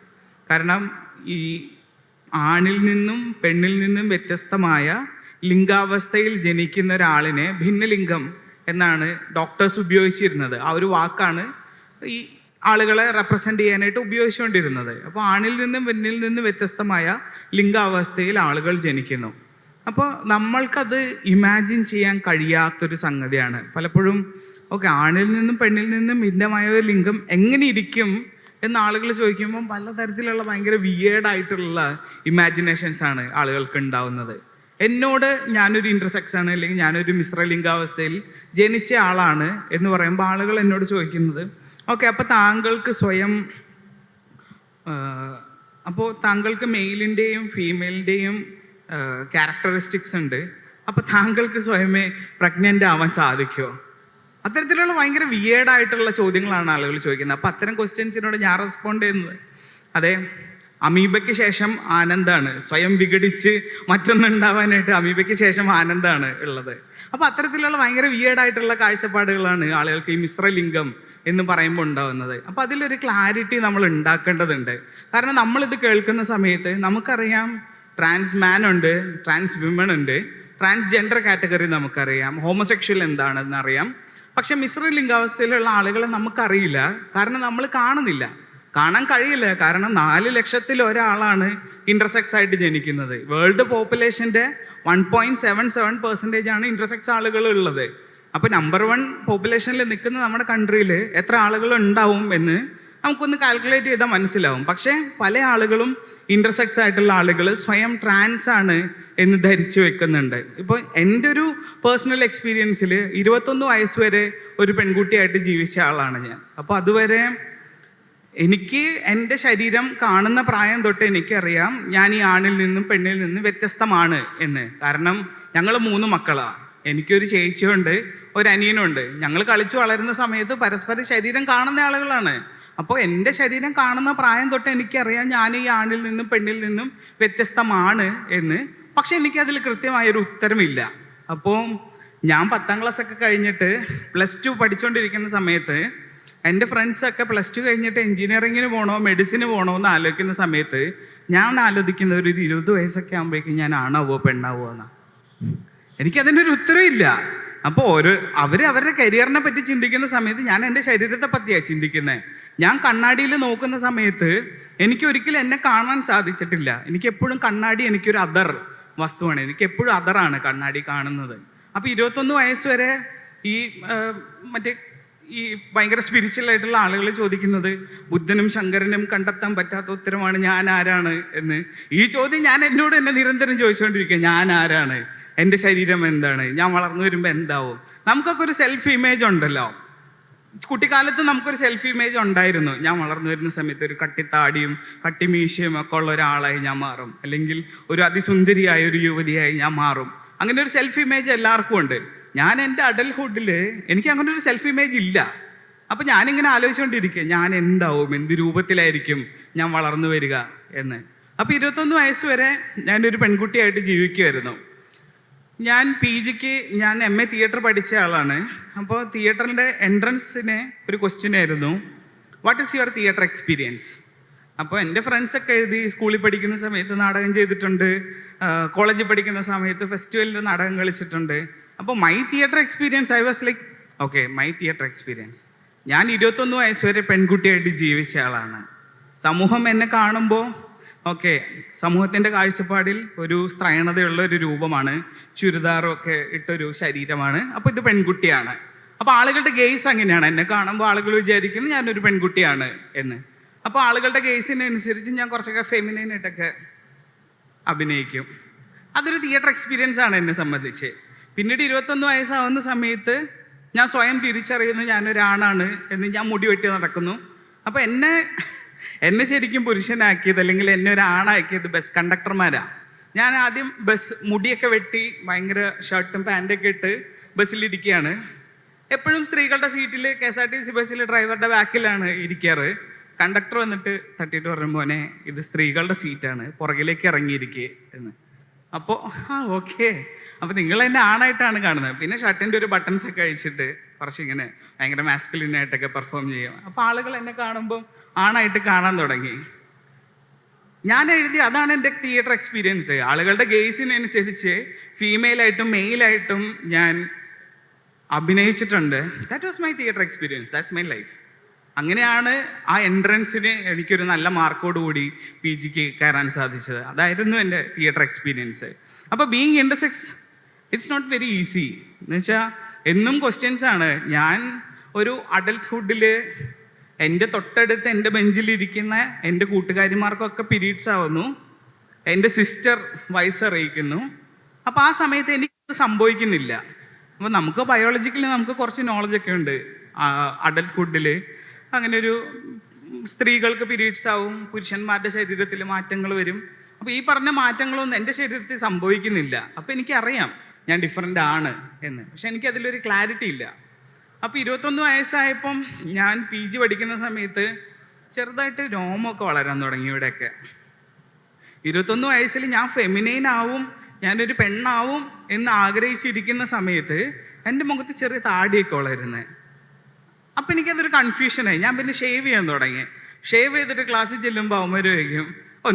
കാരണം ഈ ആണിൽ നിന്നും പെണ്ണിൽ നിന്നും വ്യത്യസ്തമായ ലിംഗാവസ്ഥയിൽ ജനിക്കുന്ന ഒരാളിനെ ഭിന്നലിംഗം എന്നാണ് ഡോക്ടേഴ്സ് ഉപയോഗിച്ചിരുന്നത്. ആ ഒരു വാക്കാണ് ഈ ആളുകളെ റെപ്രസെൻ്റ് ചെയ്യാനായിട്ട് ഉപയോഗിച്ചുകൊണ്ടിരുന്നത്. അപ്പോൾ ആണിൽ നിന്നും പെണ്ണിൽ നിന്നും വ്യത്യസ്തമായ ലിംഗാവസ്ഥയിൽ ആളുകൾ ജനിക്കുന്നു. അപ്പോൾ നമ്മൾക്കത് ഇമാജിൻ ചെയ്യാൻ കഴിയാത്തൊരു സംഗതിയാണ് പലപ്പോഴും. ഓക്കെ, ആണിൽ നിന്നും പെണ്ണിൽ നിന്നും ഭിന്നമായ ഒരു ലിംഗം എങ്ങനെ ഇരിക്കും എന്ന് ആളുകൾ ചോദിക്കുമ്പം പലതരത്തിലുള്ള ഭയങ്കര വിയേർഡായിട്ടുള്ള ഇമാജിനേഷൻസ് ആണ് ആളുകൾക്ക് ഉണ്ടാവുന്നത്. എന്നോട് ഞാനൊരു ഇൻ്റർസെക്സ് ആണ് അല്ലെങ്കിൽ ഞാനൊരു മിശ്രലിംഗാവസ്ഥയിൽ ജനിച്ച ആളാണ് എന്ന് പറയുമ്പോൾ ആളുകൾ എന്നോട് ചോദിക്കുന്നത്, ഓക്കെ, അപ്പോൾ താങ്കൾക്ക് സ്വയം താങ്കൾക്ക് മെയിലിൻ്റെയും ഫീമെയിലിൻ്റെയും ക്യാരക്ടറിസ്റ്റിക്സ് ഉണ്ട്, അപ്പോൾ താങ്കൾക്ക് സ്വയമേ പ്രഗ്നൻ്റ് ആവാൻ സാധിക്കുമോ? അത്തരത്തിലുള്ള ഭയങ്കര വിയേർഡായിട്ടുള്ള ചോദ്യങ്ങളാണ് ആളുകൾ ചോദിക്കുന്നത്. അപ്പോൾ അത്തരം ക്വസ്റ്റ്യൻസിനോട് ഞാൻ റെസ്പോണ്ട് ചെയ്യുന്നത്, അതെ, അമീബയ്ക്ക് ശേഷം ആനന്ദാണ്, സ്വയം വിഘടിച്ച് മറ്റൊന്നുണ്ടാവാനായിട്ട് അമീബയ്ക്ക് ശേഷം ആനന്ദാണ് ഉള്ളത്. അപ്പോൾ അത്തരത്തിലുള്ള ഭയങ്കര വിയേർഡായിട്ടുള്ള കാഴ്ചപ്പാടുകളാണ് ആളുകൾക്ക് ഈ മിശ്രലിംഗം എന്ന് പറയുമ്പോൾ ഉണ്ടാകുന്നത്. അപ്പോൾ അതിലൊരു ക്ലാരിറ്റി നമ്മൾ ഉണ്ടാക്കേണ്ടതുണ്ട്. കാരണം നമ്മളിത് കേൾക്കുന്ന സമയത്ത് നമുക്കറിയാം ട്രാൻസ് മാൻ ഉണ്ട്, ട്രാൻസ് വിമൺ ഉണ്ട്, ട്രാൻസ്ജെൻഡർ കാറ്റഗറി നമുക്കറിയാം, ഹോമോസെക്ഷൽ എന്താണെന്ന് അറിയാം. പക്ഷെ മിശ്രലിംഗാവസ്ഥയിലുള്ള ആളുകളെ നമുക്കറിയില്ല. കാരണം നമ്മൾ കാണുന്നില്ല, കാണാൻ കഴിയില്ല. കാരണം 4 ലക്ഷത്തിൽ ഒരാളാണ് ഇൻ്റർസെക്സ് ആയിട്ട് ജനിക്കുന്നത്. വേൾഡ് പോപ്പുലേഷൻ്റെ 1.77% ഇൻ്റർസെക്സ് ആളുകൾ ഉള്ളത്. അപ്പോൾ നമ്പർ 1 പോപ്പുലേഷനിൽ നിൽക്കുന്ന നമ്മുടെ കൺട്രിയിൽ എത്ര ആളുകൾ ഉണ്ടാവും എന്ന് നമുക്കൊന്ന് കാൽക്കുലേറ്റ് ചെയ്താൽ മനസ്സിലാവും. പക്ഷേ പല ആളുകളും ഇൻ്റർസെക്സ് ആയിട്ടുള്ള ആളുകൾ സ്വയം ട്രാൻസ് ആണ് എന്ന് ധരിച്ചു വെക്കുന്നുണ്ട്. ഇപ്പോൾ എൻ്റെ ഒരു പേഴ്സണൽ എക്സ്പീരിയൻസിൽ 21 വയസ്സ് വരെ ഒരു പെൺകുട്ടിയായിട്ട് ജീവിച്ച ആളാണ് ഞാൻ. അപ്പോൾ അതുവരെ എനിക്ക് എൻ്റെ ശരീരം കാണുന്ന പ്രായം തൊട്ട് എനിക്കറിയാം ഞാൻ ഈ ആണിൽ നിന്നും പെണ്ണിൽ നിന്നും വ്യത്യസ്തമാണ് എന്ന്. കാരണം ഞങ്ങൾ 3 മക്കളാണ്. എനിക്കൊരു ചേച്ചിയുണ്ട്, ഒരു അനിയനുണ്ട്. ഞങ്ങൾ കളിച്ച് വളരുന്ന സമയത്ത് പരസ്പരം ശരീരം കാണുന്ന ആളുകളാണ്. അപ്പോൾ എൻ്റെ ശരീരം കാണുന്ന പ്രായം തൊട്ട് എനിക്കറിയാം ഞാൻ ഈ ആണിൽ നിന്നും പെണ്ണിൽ നിന്നും വ്യത്യസ്തമാണ് എന്ന്. പക്ഷെ എനിക്കതിൽ കൃത്യമായൊരു ഉത്തരമില്ല. അപ്പോൾ ഞാൻ 10ാം ക്ലാസ്സൊക്കെ കഴിഞ്ഞിട്ട് +2 പഠിച്ചുകൊണ്ടിരിക്കുന്ന സമയത്ത് എൻ്റെ ഫ്രണ്ട്സൊക്കെ +2 കഴിഞ്ഞിട്ട് എൻജിനീയറിങ്ങിന് പോകണോ മെഡിസിന് പോകണോ എന്ന് ആലോചിക്കുന്ന സമയത്ത് ഞാൻ ആലോചിക്കുന്ന ഒരു 20 വയസ്സൊക്കെ ആകുമ്പോഴേക്കും ഞാൻ ആണാവോ പെണ്ണാവോ എന്നാണ്. എനിക്കതിനൊരു ഉത്തരവില്ല. അപ്പോൾ അവരുടെ കരിയറിനെ പറ്റി ചിന്തിക്കുന്ന സമയത്ത് ഞാൻ എൻ്റെ ശരീരത്തെ പറ്റിയാണ് ചിന്തിക്കുന്നത്. ഞാൻ കണ്ണാടിയിൽ നോക്കുന്ന സമയത്ത് എനിക്കൊരിക്കലും എന്നെ കാണാൻ സാധിച്ചിട്ടില്ല. എനിക്കെപ്പോഴും കണ്ണാടി എനിക്കൊരു അതർ വസ്തുവാണ്. എനിക്കെപ്പോഴും അതറാണ് കണ്ണാടി കാണുന്നത്. അപ്പോൾ 21 വയസ്സ് വരെ ഈ ഈ ഭയങ്കര സ്പിരിച്വൽ ആയിട്ടുള്ള ആളുകൾ ചോദിക്കുന്നത് ബുദ്ധനും ശങ്കരനും കണ്ടെത്താൻ പറ്റാത്ത ഉത്തരമാണ് ഞാൻ ആരാണ് എന്ന്. ഈ ചോദ്യം ഞാൻ എന്നോട് തന്നെ നിരന്തരം ചോദിച്ചുകൊണ്ടിരിക്കുക. ഞാൻ ആരാണ്, എൻ്റെ ശരീരം എന്താണ്, ഞാൻ വളർന്നു വരുമ്പോൾ എന്താവും. നമുക്കൊക്കെ ഒരു സെൽഫ് ഇമേജ് ഉണ്ടല്ലോ. കുട്ടിക്കാലത്ത് നമുക്കൊരു സെൽഫ് ഇമേജ് ഉണ്ടായിരുന്നു. ഞാൻ വളർന്നു വരുന്ന സമയത്ത് ഒരു കട്ടിത്താടിയും കട്ടിമീശയും ഒക്കെ ഉള്ള ഒരാളായി ഞാൻ മാറും, അല്ലെങ്കിൽ ഒരു അതിസുന്ദരിയായ ഒരു യുവതിയായി ഞാൻ മാറും. അങ്ങനെ ഒരു സെൽഫ് ഇമേജ് എല്ലാവർക്കും ഉണ്ട്. ഞാൻ എൻ്റെ അഡൽഹുഡിൽ എനിക്ക് അങ്ങനെ ഒരു സെൽഫ് ഇമേജ് ഇല്ല. അപ്പം ഞാനിങ്ങനെ ആലോചിച്ചുകൊണ്ടിരിക്കുക ഞാൻ എന്താവും, എന്ത് രൂപത്തിലായിരിക്കും ഞാൻ വളർന്നു വരിക എന്ന്. അപ്പോൾ 21 വയസ്സ് വരെ ഞാനൊരു പെൺകുട്ടിയായിട്ട് ജീവിക്കുമായിരുന്നു. ഞാൻ PGക്ക് ഞാൻ MA തിയേറ്റർ പഠിച്ച ആളാണ്. അപ്പോൾ തിയേറ്ററിൻ്റെ എൻട്രൻസിന് ഒരു ക്വസ്റ്റ്യൻ ആയിരുന്നു, what is your theatre experience. അപ്പോൾ എൻ്റെ ഫ്രണ്ട്സൊക്കെ എഴുതി സ്കൂളിൽ പഠിക്കുന്ന സമയത്ത് നാടകം ചെയ്തിട്ടുണ്ട്, കോളേജിൽ പഠിക്കുന്ന സമയത്ത് ഫെസ്റ്റിവലിൽ നാടകം കളിച്ചിട്ടുണ്ട്. അപ്പോൾ my theatre experience I was like okay my theatre experience. ഞാൻ 21 വയസ്സ് വരെ പെൺകുട്ടിയായിട്ട് ജീവിച്ച ആളാണ്. സമൂഹം എന്നെ കാണുമ്പോൾ ഓക്കെ സമൂഹത്തിൻ്റെ കാഴ്ചപ്പാടിൽ ഒരു സ്ത്രൈണതയുള്ള ഒരു രൂപമാണ്, ചുരിദാറൊക്കെ ഇട്ടൊരു ശരീരമാണ്, അപ്പോൾ ഇത് പെൺകുട്ടിയാണ്. അപ്പോൾ ആളുകളുടെ ഗെയ്സ് അങ്ങനെയാണ്. എന്നെ കാണുമ്പോൾ ആളുകൾ വിചാരിക്കുന്നത് ഞാനൊരു പെൺകുട്ടിയാണ് എന്ന്. അപ്പോൾ ആളുകളുടെ ഗെയ്സിനനുസരിച്ച് ഞാൻ കുറച്ചൊക്കെ ഫെമിനൈനായിട്ടൊക്കെ അഭിനയിക്കും. അതൊരു തിയേറ്റർ എക്സ്പീരിയൻസ് ആണ് എന്നെ സംബന്ധിച്ച്. പിന്നീട് 21 വയസ്സാവുന്ന സമയത്ത് ഞാൻ സ്വയം തിരിച്ചറിയുന്നു ഞാനൊരാണാണ് എന്ന്. ഞാൻ മുടി വെട്ടി നടക്കുന്നു. അപ്പോൾ എന്നെ ശരിക്കും പുരുഷനാക്കിയത് അല്ലെങ്കിൽ എന്നെ ഒരാണാക്കിയത് ബസ് കണ്ടക്ടർമാരാണ്. ഞാൻ ആദ്യം മുടിയൊക്കെ വെട്ടി ഭയങ്കര ഷർട്ടും പാൻറ്റൊക്കെ ഇട്ട് ബസ്സിലിരിക്കുകയാണ്. എപ്പോഴും സ്ത്രീകളുടെ സീറ്റിൽ KSRTC ബസ്സിൽ ഡ്രൈവറുടെ ബാക്കിലാണ് ഇരിക്കാറ്. കണ്ടക്ടർ വന്നിട്ട് തട്ടിയിട്ട് പറഞ്ഞു, മോനെ ഇത് സ്ത്രീകളുടെ സീറ്റാണ്, പുറകിലേക്ക് ഇറങ്ങിയിരിക്കുക എന്ന്. അപ്പോൾ ഓക്കെ, അപ്പോൾ നിങ്ങൾ എന്നെ ആണായിട്ടാണ് കാണുന്നത്. പിന്നെ ഷർട്ടിൻ്റെ ഒരു ബട്ടൺസ് ഒക്കെ അഴിച്ചിട്ട് കുറച്ചിങ്ങനെ ഭയങ്കര മാസ്കുലിനായിട്ടൊക്കെ പെർഫോം ചെയ്യും. അപ്പോൾ ആളുകൾ എന്നെ കാണുമ്പോൾ ആണായിട്ട് കാണാൻ തുടങ്ങി. ഞാൻ അതാണ് എൻ്റെ തിയേറ്റർ എക്സ്പീരിയൻസ്. ആളുകളുടെ ഗെയ്സിനനുസരിച്ച് ഫീമെയിലായിട്ടും മെയിലായിട്ടും ഞാൻ അഭിനയിച്ചിട്ടുണ്ട്. That was my theatre experience, that's my life. അങ്ങനെയാണ് ആ എൻട്രൻസിന് എനിക്കൊരു നല്ല മാർക്കോടുകൂടി PGക്ക് കയറാൻ സാധിച്ചത്. അതായിരുന്നു എൻ്റെ തിയേറ്റർ എക്സ്പീരിയൻസ്. അപ്പോൾ being intersex it's not very easy. എന്ന് വെച്ചാൽ എന്നും ക്വസ്റ്റ്യൻസ് ആണ്. ഞാൻ ഒരു അഡൽട്ട്ഹുഡിൽ എൻ്റെ തൊട്ടടുത്ത് എൻ്റെ ബെഞ്ചിലിരിക്കുന്ന എൻ്റെ കൂട്ടുകാരിമാർക്കൊക്കെ പീരീഡ്സ് ആവുന്നു, എൻ്റെ സിസ്റ്റർ വയസ്സറിയിക്കുന്നു. അപ്പോൾ ആ സമയത്ത് എനിക്കത് സംഭവിക്കുന്നില്ല. അപ്പോൾ നമുക്ക് ബയോളജിക്കലി നമുക്ക് കുറച്ച് നോളജൊക്കെ ഉണ്ട്. അഡൽട്ട്ഹുഡിൽ അങ്ങനെ ഒരു സ്ത്രീകൾക്ക് പീരീഡ്സ് ആവും, പുരുഷന്മാരുടെ ശരീരത്തിൽ മാറ്റങ്ങൾ വരും. അപ്പോൾ ഈ പറഞ്ഞ മാറ്റങ്ങളൊന്നും എൻ്റെ ശരീരത്തിൽ സംഭവിക്കുന്നില്ല. അപ്പോൾ എനിക്കറിയാം ഞാൻ ഡിഫറെൻ്റ് ആണ് എന്ന്. പക്ഷെ എനിക്കതിലൊരു ക്ലാരിറ്റി ഇല്ല. അപ്പോൾ 21 വയസ്സായപ്പം ഞാൻ PG പഠിക്കുന്ന സമയത്ത് ചെറുതായിട്ട് രോമമൊക്കെ വളരാൻ തുടങ്ങി ഇവിടെയൊക്കെ. 21 വയസ്സിൽ ഞാൻ ഫെമിനൈൻ ആവും, ഞാനൊരു പെണ്ണാവും എന്ന് ആഗ്രഹിച്ചിരിക്കുന്ന സമയത്ത് എൻ്റെ മുഖത്ത് ചെറിയ താടിയൊക്കെ വളരുന്നത്. അപ്പം എനിക്കതൊരു കൺഫ്യൂഷനായി. ഞാൻ പിന്നെ ഷേവ് ചെയ്യാൻ തുടങ്ങി. ഷേവ് ചെയ്തിട്ട് ക്ലാസ്സിൽ ചെല്ലുമ്പോൾ അവന്മാർ ചോദിക്കും,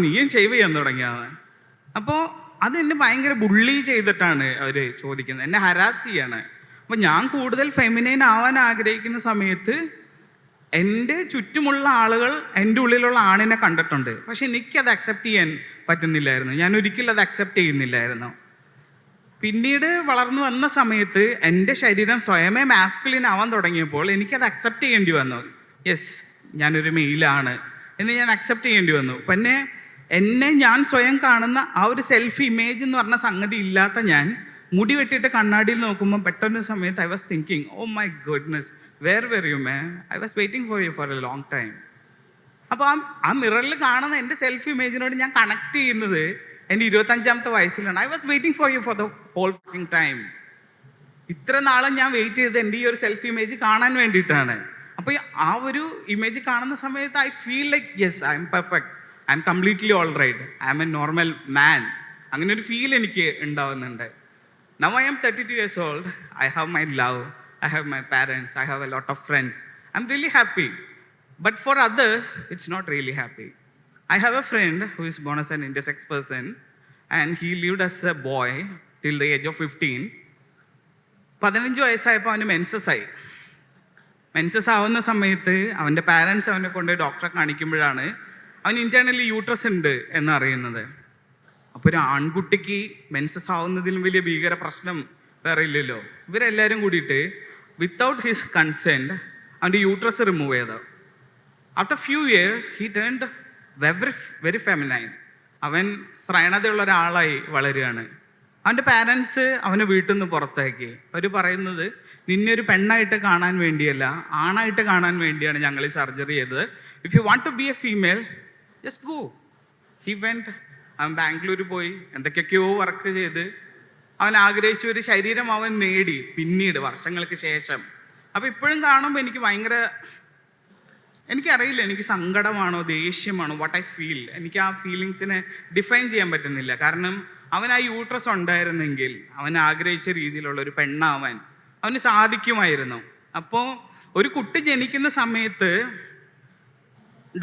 നീയും ഷേവ് ചെയ്യാൻ തുടങ്ങിയാണ്. അപ്പോൾ അത് എന്നെ ഭയങ്കര ബുള്ളി ചെയ്തിട്ടാണ് അവർ ചോദിക്കുന്നത്, എന്നെ ഹരാസ് ചെയ്യാണ്. അപ്പോൾ ഞാൻ കൂടുതൽ ഫെമിനൈൻ ആവാൻ ആഗ്രഹിക്കുന്ന സമയത്ത് എൻ്റെ ചുറ്റുമുള്ള ആളുകൾ എൻ്റെ ഉള്ളിലുള്ള ആണിനെ കണ്ടിട്ടുണ്ട്. പക്ഷെ എനിക്കത് അക്സെപ്റ്റ് ചെയ്യാൻ പറ്റുന്നില്ലായിരുന്നു. ഞാൻ ഒരിക്കലും അത് അക്സെപ്റ്റ് ചെയ്യുന്നില്ലായിരുന്നു. പിന്നീട് വളർന്നു വന്ന സമയത്ത് എൻ്റെ ശരീരം സ്വയമേ മാസ്കുലിൻ ആവാൻ തുടങ്ങിയപ്പോൾ എനിക്കത് അക്സെപ്റ്റ് ചെയ്യേണ്ടി വന്നു. യെസ്, ഞാനൊരു മെയിലാണ് എന്ന് ഞാൻ അക്സെപ്റ്റ് ചെയ്യേണ്ടി വന്നു. പിന്നെ എന്നെ ഞാൻ സ്വയം കാണുന്ന ആ ഒരു സെൽഫ് ഇമേജ് എന്ന് പറഞ്ഞ സംഗതി ഇല്ലാത്ത ഞാൻ മുടി വെട്ടിയിട്ട് കണ്ണാടിയിൽ നോക്കുമ്പോൾ പെട്ടെന്ന് സമയത്ത് I was thinking, oh my goodness, where were you man, I was waiting for you for a long time. അപ്പോൾ ആ മിററിൽ കാണുന്ന എൻ്റെ സെൽഫ് ഇമേജിനോട് ഞാൻ കണക്ട് ചെയ്യുന്നത് എൻ്റെ 25ാമത്തെ വയസ്സിലാണ്. I was waiting for you for the whole time. ഇത്ര നാളും ഞാൻ വെയിറ്റ് ചെയ്ത് എൻ്റെ ഈ ഒരു സെൽഫ് ഇമേജ് കാണാൻ വേണ്ടിയിട്ടാണ്. അപ്പോൾ ആ ഒരു ഇമേജ് കാണുന്ന സമയത്ത് I feel like yes, I'm perfect, I'm completely all right, I M a normal man. അങ്ങനെ ഒരു ഫീൽ എനിക്ക് ഉണ്ടാവുന്നുണ്ട്. Now I am 32 years old. I have my love. I have my parents. I have a lot of friends. I'm really happy. But for others, it's not really happy. I have a friend who is born as an intersex person, and he lived as a boy till the age of 15. 15 വയസ്സായപ്പോൾ അവന് menses ആയി. Menses ആവുന്ന സമയത്ത് അവൻ്റെ parents അവനെ കൊണ്ട് ഡോക്ടറെ കാണിക്കുമ്പോഴാണ് അവൻ ഇന്റേണലി യൂട്രസ് ഉണ്ട് എന്നറിയുന്നത്. അപ്പോൾ ഒരു ആൺകുട്ടിക്ക് മെൻസസ് ആവുന്നതിലും വലിയ ഭീകര പ്രശ്നം വേറെ ഇല്ലല്ലോ. ഇവരെല്ലാവരും കൂടിയിട്ട് വിത്തൗട്ട് ഹിസ് കൺസെൻറ്റ് അവൻ്റെ യൂട്രസ് റിമൂവ് ചെയ്തു. After few years he turned very feminine. അവൻ സ്ത്രൈണതയുള്ള ഒരാളായി വളരുകയാണ്. അവൻ്റെ പാരൻസ് അവനെ വീട്ടിൽ നിന്ന് പുറത്താക്കി. അവർ പറയുന്നത് നിന്നെ ഒരു പെണ്ണായിട്ട് കാണാൻ വേണ്ടിയല്ല, ആണായിട്ട് കാണാൻ വേണ്ടിയാണ് ഞങ്ങൾ ഈ സർജറി ചെയ്തത്. If you want to be a female just go. He went. അവൻ ബാംഗ്ലൂർ പോയി എന്തൊക്കെയൊക്കെയോ വർക്ക് ചെയ്ത് അവൻ ആഗ്രഹിച്ച ഒരു ശരീരം അവൻ നേടി പിന്നീട് വർഷങ്ങൾക്ക് ശേഷം. അപ്പോൾ ഇപ്പോഴും കാണുമ്പോൾ എനിക്ക് ഭയങ്കര, എനിക്കറിയില്ല എനിക്ക് സങ്കടമാണോ ദേഷ്യമാണോ, വാട്ട് ഐ ഫീൽ. എനിക്ക് ആ ഫീലിങ്സിനെ ഡിഫൈൻ ചെയ്യാൻ പറ്റുന്നില്ല. കാരണം അവൻ ആ യൂട്രസ് ഉണ്ടായിരുന്നെങ്കിൽ അവൻ ആഗ്രഹിച്ച രീതിയിലുള്ള ഒരു പെണ്ണാവാൻ അവന് സാധിക്കുമായിരുന്നു. അപ്പോൾ ഒരു കുട്ടി ജനിക്കുന്ന സമയത്ത്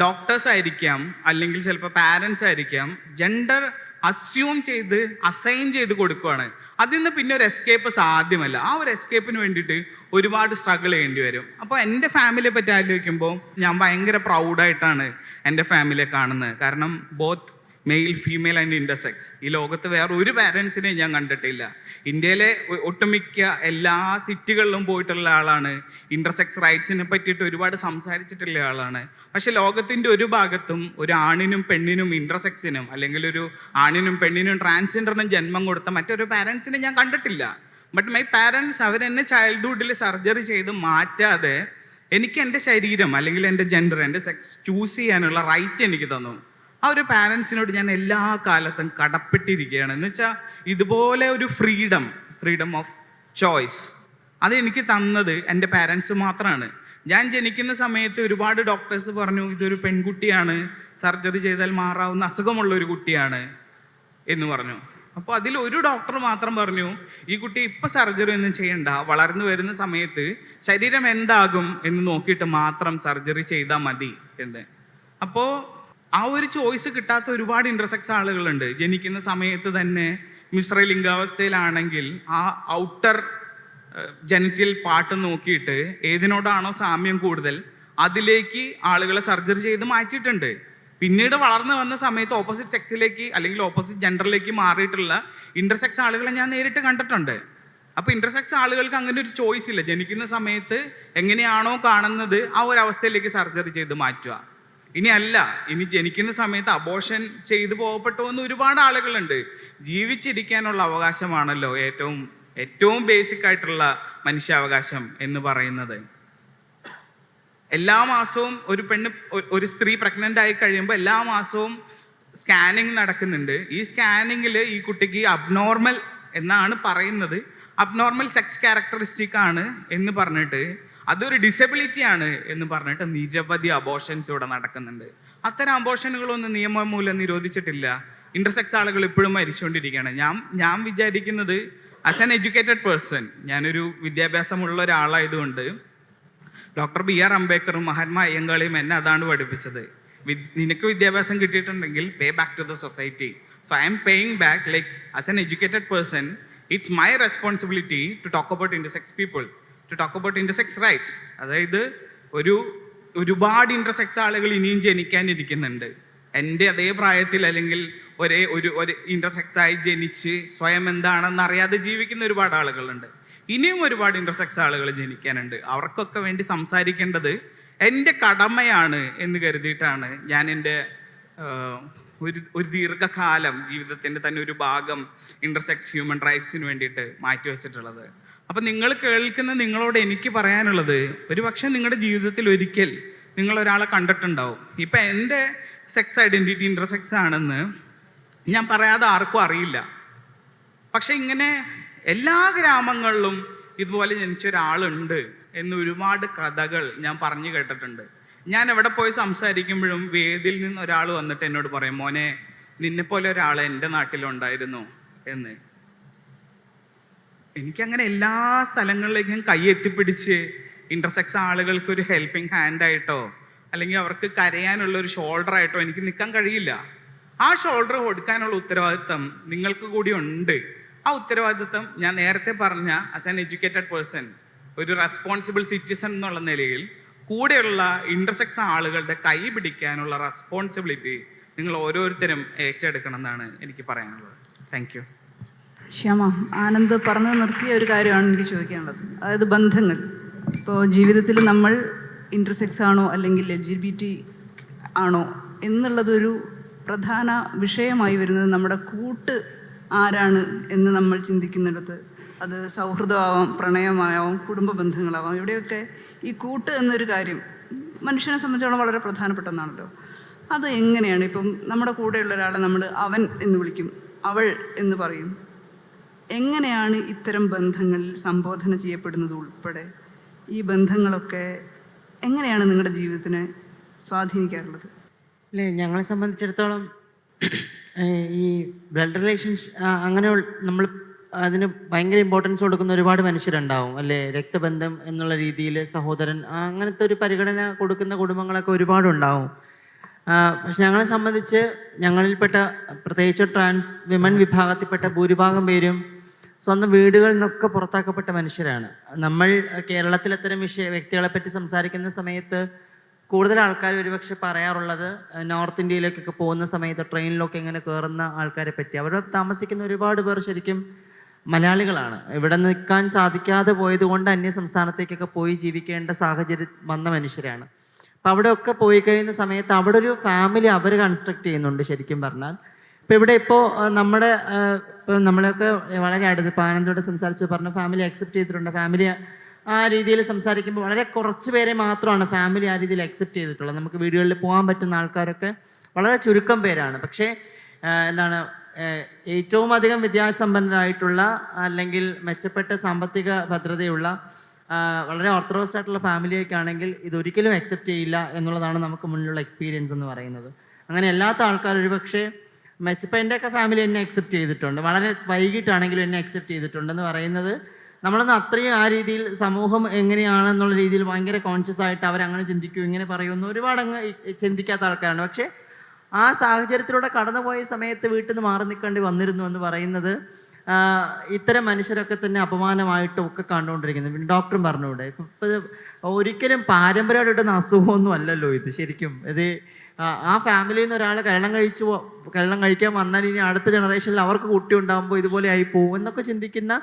ഡോക്ടേഴ്സ് ആയിരിക്കാം, അല്ലെങ്കിൽ ചിലപ്പോൾ പാരൻസ് ആയിരിക്കാം, ജെൻഡർ അസ്യൂം ചെയ്ത് അസൈൻ ചെയ്ത് കൊടുക്കുകയാണ്. അതിൽ നിന്ന് പിന്നെ ഒരു എസ്കേപ്പ് സാധ്യമല്ല. ആ ഒരു എസ്കേപ്പിന് വേണ്ടിയിട്ട് ഒരുപാട് സ്ട്രഗിൾ ചെയ്യേണ്ടി വരും. അപ്പോൾ എൻ്റെ ഫാമിലിയെ പറ്റി ആലോചിക്കുമ്പോൾ ഞാൻ ഭയങ്കര പ്രൗഡായിട്ടാണ് എൻ്റെ ഫാമിലിയെ കാണുന്നത്. കാരണം both mail, female and intersex. ഈ ലോകത്ത് വേറെ ഒരു പാരൻസിനെയും ഞാൻ കണ്ടിട്ടില്ല. ഇന്ത്യയിലെ ഒട്ടുമിക്ക എല്ലാ സിറ്റികളിലും പോയിട്ടുള്ള ആളാണ്. ഇൻ്റർസെക്സ് റൈറ്റ്സിനെ പറ്റിയിട്ട് ഒരുപാട് സംസാരിച്ചിട്ടുള്ള ആളാണ്. പക്ഷെ ലോകത്തിൻ്റെ ഒരു ഭാഗത്തും ഒരു ആണിനും പെണ്ണിനും ഇൻ്റർസെക്സിനും, അല്ലെങ്കിൽ ഒരു ആണിനും പെണ്ണിനും ട്രാൻസ്ജെൻഡറിനും ജന്മം കൊടുത്ത മറ്റൊരു പാരൻസിനെ ഞാൻ കണ്ടിട്ടില്ല. ബട്ട് മൈ പാരൻസ് അവരെന്നെ ചൈൽഡ്ഹുഡിൽ സർജറി ചെയ്ത് മാറ്റാതെ എനിക്ക് എൻ്റെ ശരീരം അല്ലെങ്കിൽ എൻ്റെ ജെൻഡർ, എൻ്റെ സെക്സ് ചൂസ് ചെയ്യാനുള്ള റൈറ്റ് എനിക്ക് തന്നു. ആ ഒരു പാരൻസിനോട് ഞാൻ എല്ലാ കാലത്തും കടപ്പെട്ടിരിക്കുകയാണ്. എന്ന് വെച്ചാൽ ഇതുപോലെ ഒരു ഫ്രീഡം ഓഫ് ചോയ്സ് അത് എനിക്ക് തന്നത് എൻ്റെ പാരൻസ് മാത്രമാണ്. ഞാൻ ജനിക്കുന്ന സമയത്ത് ഒരുപാട് ഡോക്ടേഴ്സ് പറഞ്ഞു ഇതൊരു പെൺകുട്ടിയാണ്, സർജറി ചെയ്താൽ മാറാവുന്ന അസുഖമുള്ള ഒരു കുട്ടിയാണ് എന്ന് പറഞ്ഞു. അപ്പോൾ അതിൽ ഒരു ഡോക്ടർ മാത്രം പറഞ്ഞു ഈ കുട്ടി ഇപ്പം സർജറി ഒന്നും ചെയ്യണ്ട, വളർന്നു വരുന്ന സമയത്ത് ശരീരം എന്താകും എന്ന് നോക്കിയിട്ട് മാത്രം സർജറി ചെയ്താൽ മതി എന്ന്. അപ്പോൾ ആ ഒരു ചോയ്സ് കിട്ടാത്ത ഒരുപാട് ഇൻ്റർസെക്സ് ആളുകളുണ്ട്. ജനിക്കുന്ന സമയത്ത് തന്നെ മിശ്രലിംഗാവസ്ഥയിലാണെങ്കിൽ ആ ഔട്ടർ ജെനിറ്റൽ പാർട്ട് നോക്കിയിട്ട് ഏതിനോടാണോ സാമ്യം കൂടുതൽ അതിലേക്ക് ആളുകളെ സർജറി ചെയ്ത് മാറ്റിയിട്ടുണ്ട്. പിന്നീട് വളർന്നു വന്ന സമയത്ത് ഓപ്പോസിറ്റ് സെക്സിലേക്ക് അല്ലെങ്കിൽ ഓപ്പോസിറ്റ് ജെൻഡറിലേക്ക് മാറിയിട്ടുള്ള ഇൻ്റർസെക്സ് ആളുകളെ ഞാൻ നേരിട്ട് കണ്ടിട്ടുണ്ട്. അപ്പോൾ ഇൻ്റർസെക്സ് ആളുകൾക്ക് അങ്ങനെ ഒരു ചോയ്സ് ഇല്ല. ജനിക്കുന്ന സമയത്ത് എങ്ങനെയാണോ കാണുന്നത് ആ ഒരു അവസ്ഥയിലേക്ക് സർജറി ചെയ്ത് മാറ്റുക. ഇനി ജനിക്കുന്ന സമയത്ത് അബോർഷൻ ചെയ്തു പോകപ്പെട്ടു എന്ന് ഒരുപാട് ആളുകളുണ്ട്. ജീവിച്ചിരിക്കാനുള്ള അവകാശമാണല്ലോ ഏറ്റവും ബേസിക് ആയിട്ടുള്ള മനുഷ്യാവകാശം എന്ന് പറയുന്നത്. എല്ലാ മാസവും ഒരു സ്ത്രീ പ്രഗ്നൻ്റ് ആയി കഴിയുമ്പോൾ എല്ലാ മാസവും സ്കാനിങ് നടക്കുന്നുണ്ട്. ഈ സ്കാനിങ്ങിൽ ഈ കുട്ടിക്ക് അബ്നോർമൽ എന്നാണ് പറയുന്നത്, അബ്നോർമൽ സെക്സ് ക്യാരക്ടറിസ്റ്റിക് ആണ് എന്ന് പറഞ്ഞിട്ട്, അതൊരു ഡിസബിലിറ്റി ആണ് എന്ന് പറഞ്ഞിട്ട് നിരവധി അബോർഷൻസ് ഇവിടെ നടക്കുന്നുണ്ട്. അത്തരം അബോർഷനുകളൊന്നും നിയമം മൂലം നിരോധിച്ചിട്ടില്ല. ഇൻ്റർസെക്സ് ആളുകൾ ഇപ്പോഴും മരിച്ചുകൊണ്ടിരിക്കുകയാണ്. ഞാൻ വിചാരിക്കുന്നത് ആസ് ആൻ എഡ്യൂക്കേറ്റഡ് പേഴ്സൺ, ഞാനൊരു വിദ്യാഭ്യാസമുള്ള ഒരാളായതുകൊണ്ട് ഡോക്ടർ BR അംബേദ്കറും മഹാത്മാ അയ്യങ്കാളിയും എന്നെ അതാണ് പഠിപ്പിച്ചത്. നിനക്ക് വിദ്യാഭ്യാസം കിട്ടിയിട്ടുണ്ടെങ്കിൽ pay back to the society. So I'm paying back. Like as an educated person it's my responsibility to talk about intersex people, to talk about intersex rights. അതായത് ഒരുപാട് ഇൻ്റർസെക്സ് ആളുകൾ ഇനിയും ജനിക്കാനിരിക്കുന്നുണ്ട്. എൻ്റെ അതേ പ്രായത്തിൽ അല്ലെങ്കിൽ ഒരു ഇൻ്റർസെക്സ് ആയി ജനിച്ച് സ്വയം എന്താണെന്ന് അറിയാതെ ജീവിക്കുന്ന ഒരുപാട് ആളുകളുണ്ട്. ഇനിയും ഒരുപാട് ഇൻ്റർസെക്സ് ആളുകൾ ജനിക്കാനുണ്ട്. അവർക്കൊക്കെ വേണ്ടി സംസാരിക്കേണ്ടത് എൻ്റെ കടമയാണ് എന്ന് കരുതിയിട്ടാണ് ഞാൻ എൻ്റെ ഒരു ദീർഘകാലം ജീവിതത്തിൻ്റെ തന്നെ ഒരു ഭാഗം ഇൻ്റർസെക്സ് ഹ്യൂമൻ റൈറ്റ്സിന് വേണ്ടിയിട്ട് മാറ്റിവെച്ചിട്ടുള്ളത്. അപ്പം നിങ്ങൾ കേൾക്കുന്ന നിങ്ങളോട് എനിക്ക് പറയാനുള്ളത്, ഒരു പക്ഷേ നിങ്ങളുടെ ജീവിതത്തിൽ ഒരിക്കൽ നിങ്ങൾ ഒരാളെ കണ്ടിട്ടുണ്ടാവും. ഇപ്പം എൻ്റെ സെക്സ് ഐഡൻറ്റിറ്റി ഇൻ്റർസെക്സ് ആണെന്ന് ഞാൻ പറയാതെ ആർക്കും അറിയില്ല. പക്ഷെ ഇങ്ങനെ എല്ലാ ഗ്രാമങ്ങളിലും ഇതുപോലെ ജനിച്ച ഒരാളുണ്ട് എന്ന് ഒരുപാട് കഥകൾ ഞാൻ പറഞ്ഞു കേട്ടിട്ടുണ്ട്. ഞാൻ എവിടെ പോയി സംസാരിക്കുമ്പോഴും വേദിയിൽ നിന്ന് ഒരാൾ വന്നിട്ട് എന്നോട് പറയും, മോനെ നിന്നെപ്പോലെ ഒരാൾ എൻ്റെ നാട്ടിലുണ്ടായിരുന്നു എന്ന്. എനിക്കങ്ങനെ എല്ലാ സ്ഥലങ്ങളിലേക്കും കൈ എത്തിപ്പിടിച്ച് ഇൻ്റർസെക്സ് ആളുകൾക്ക് ഒരു ഹെൽപ്പിംഗ് ഹാൻഡ് ആയിട്ടോ അല്ലെങ്കിൽ അവർക്ക് കരയാനുള്ള ഒരു ഷോൾഡർ ആയിട്ടോ എനിക്ക് നിൽക്കാൻ കഴിയില്ല. ആ ഷോൾഡർ കൊടുക്കാനുള്ള ഉത്തരവാദിത്തം നിങ്ങൾക്ക് കൂടി ഉണ്ട്. ആ ഉത്തരവാദിത്തം ഞാൻ നേരത്തെ പറഞ്ഞ ആസ് ആൻ എഡ്യൂക്കേറ്റഡ് പേഴ്സൺ, ഒരു റെസ്പോൺസിബിൾ സിറ്റിസൺ എന്നുള്ള നിലയിൽ കൂടെയുള്ള ഇൻ്റർസെക്സ് ആളുകളുടെ കൈ പിടിക്കാനുള്ള റെസ്പോൺസിബിലിറ്റി നിങ്ങൾ ഓരോരുത്തരും ഏറ്റെടുക്കണം എന്നാണ് എനിക്ക് പറയാനുള്ളത്. Thank you. ശ്യാമ, ആനന്ദ് പറഞ്ഞു നിർത്തിയ ഒരു കാര്യമാണ് എനിക്ക് ചോദിക്കാനുള്ളത്. അതായത് ബന്ധങ്ങൾ. ഇപ്പോൾ ജീവിതത്തിൽ നമ്മൾ ഇൻ്റർസെക്സ് ആണോ അല്ലെങ്കിൽ LGBT ആണോ എന്നുള്ളതൊരു പ്രധാന വിഷയമായി വരുന്നത് നമ്മുടെ കൂട്ട് ആരാണ് എന്ന് നമ്മൾ ചിന്തിക്കുന്നിടത്ത്, അത് സൗഹൃദമാവാം, പ്രണയമാവാം, കുടുംബ ബന്ധങ്ങളാവാം, ഇവിടെയൊക്കെ ഈ കൂട്ട് എന്നൊരു കാര്യം മനുഷ്യനെ സംബന്ധിച്ചോളം വളരെ പ്രധാനപ്പെട്ട ഒന്നാണല്ലോ. അത് എങ്ങനെയാണ്? ഇപ്പം നമ്മുടെ കൂടെയുള്ള ഒരാളെ നമ്മൾ അവൻ എന്ന് വിളിക്കും, അവൾ എന്ന് പറയും. എങ്ങനെയാണ് ഇത്തരം ബന്ധങ്ങളിൽ സംബോധന ചെയ്യപ്പെടുന്നത് ഉൾപ്പെടെ ഈ ബന്ധങ്ങളൊക്കെ എങ്ങനെയാണ് നിങ്ങളുടെ ജീവിതത്തിനെ സ്വാധീനിക്കാറുള്ളത്? അല്ലേ, ഞങ്ങളെ സംബന്ധിച്ചിടത്തോളം ഈ ബ്ലഡ് റിലേഷൻഷിപ്പ് അങ്ങനെ നമ്മൾ അതിന് ഭയങ്കര ഇമ്പോർട്ടൻസ് കൊടുക്കുന്ന ഒരുപാട് മനുഷ്യരുണ്ടാവും അല്ലേ. രക്തബന്ധം എന്നുള്ള രീതിയിൽ സഹോദരൻ അങ്ങനത്തെ ഒരു പരിഗണന കൊടുക്കുന്ന കുടുംബങ്ങളൊക്കെ ഒരുപാടുണ്ടാവും. പക്ഷെ ഞങ്ങളെ സംബന്ധിച്ച് ഞങ്ങളിൽപ്പെട്ട പ്രത്യേകിച്ച് ട്രാൻസ് വിമൻ വിഭാഗത്തിൽപ്പെട്ട ഭൂരിഭാഗം പേരും സ്വന്തം വീടുകളിൽ നിന്നൊക്കെ പുറത്താക്കപ്പെട്ട മനുഷ്യരാണ്. നമ്മൾ കേരളത്തിൽ അത്തരം വ്യക്തികളെ പറ്റി സംസാരിക്കുന്ന സമയത്ത് കൂടുതൽ ആൾക്കാർ ഒരുപക്ഷെ പറയാറുള്ളത് നോർത്ത് ഇന്ത്യയിലേക്കൊക്കെ പോകുന്ന സമയത്ത് ട്രെയിനിലൊക്കെ ഇങ്ങനെ കയറുന്ന ആൾക്കാരെ പറ്റി. അവിടെ താമസിക്കുന്ന ഒരുപാട് പേർ ശരിക്കും മലയാളികളാണ്. ഇവിടെ നിൽക്കാൻ സാധിക്കാതെ പോയത് കൊണ്ട് അന്യ സംസ്ഥാനത്തേക്കൊക്കെ പോയി ജീവിക്കേണ്ട സാഹചര്യം വന്ന മനുഷ്യരാണ്. അപ്പം അവിടെയൊക്കെ പോയി കഴിയുന്ന സമയത്ത് അവിടെ ഒരു ഫാമിലി അവർ കൺസ്ട്രക്ട് ചെയ്യുന്നുണ്ട് ശരിക്കും പറഞ്ഞാൽ. ഇപ്പം ഇവിടെ ഇപ്പോൾ നമ്മുടെ ഇപ്പം നമ്മളൊക്കെ വളരെ അടുത്ത് ഇപ്പോൾ ആനന്ദോട് സംസാരിച്ച് പറഞ്ഞ ഫാമിലി അക്സെപ്റ്റ് ചെയ്തിട്ടുണ്ട്. ഫാമിലി ആ രീതിയിൽ സംസാരിക്കുമ്പോൾ വളരെ കുറച്ച് പേരെ മാത്രമാണ് ഫാമിലി ആ രീതിയിൽ അക്സെപ്റ്റ് ചെയ്തിട്ടുള്ളത്. നമുക്ക് വീടുകളിൽ പോകാൻ പറ്റുന്ന ആൾക്കാരൊക്കെ വളരെ ചുരുക്കം പേരാണ്. പക്ഷേ എന്താണ് ഏറ്റവും അധികം വിദ്യാസമ്പന്നരായിട്ടുള്ള അല്ലെങ്കിൽ മെച്ചപ്പെട്ട സാമ്പത്തിക ഭദ്രതയുള്ള വളരെ ഓർത്തഡോക്സ് ആയിട്ടുള്ള ഫാമിലിയൊക്കെ ആണെങ്കിൽ ഇതൊരിക്കലും അക്സെപ്റ്റ് ചെയ്യില്ല എന്നുള്ളതാണ് നമുക്ക് മുന്നിലുള്ള എക്സ്പീരിയൻസ് എന്ന് പറയുന്നത്. അങ്ങനെ അല്ലാത്ത ആൾക്കാർ ഒരുപക്ഷെ ഇപ്പം എൻ്റെയൊക്കെ ഫാമിലി എന്നെ അക്സെപ്റ്റ് ചെയ്തിട്ടുണ്ട്, വളരെ വൈകിട്ടാണെങ്കിലും എന്നെ അക്സെപ്റ്റ് ചെയ്തിട്ടുണ്ടെന്ന് പറയുന്നത് നമ്മളൊന്ന് അത്രയും ആ രീതിയിൽ സമൂഹം എങ്ങനെയാണെന്നുള്ള രീതിയിൽ ഭയങ്കര കോൺഷ്യസ് ആയിട്ട് അവരങ്ങനെ ചിന്തിക്കൂ ഇങ്ങനെ പറയുമെന്ന് ഒരുപാട് അങ്ങ് ചിന്തിക്കാത്ത ആൾക്കാരാണ്. പക്ഷേ ആ സാഹചര്യത്തിലൂടെ കടന്നുപോയ സമയത്ത് വീട്ടിൽ നിന്ന് മാറി നിൽക്കേണ്ടി വന്നിരുന്നു എന്ന് പറയുന്നത് ഇത്തരം മനുഷ്യരൊക്കെ തന്നെ അപമാനമായിട്ടും ഒക്കെ കണ്ടുകൊണ്ടിരിക്കുന്നത്. പിന്നെ ഡോക്ടറും പറഞ്ഞുകൂടെ ഇപ്പം ഒരിക്കലും പാരമ്പര്യമായിട്ട് കിട്ടുന്ന അസുഖമൊന്നും അല്ലല്ലോ ഇത്. ശരിക്കും ഇത് ആ ഫാമിലിയിൽ നിന്ന് ഒരാൾ കല്യാണം കഴിക്കാൻ വന്നാൽ ഇനി അടുത്ത ജനറേഷനിൽ അവർക്ക് കുട്ടി ഉണ്ടാകുമ്പോൾ ഇതുപോലെ ആയി പോകും എന്നൊക്കെ ചിന്തിക്കുന്ന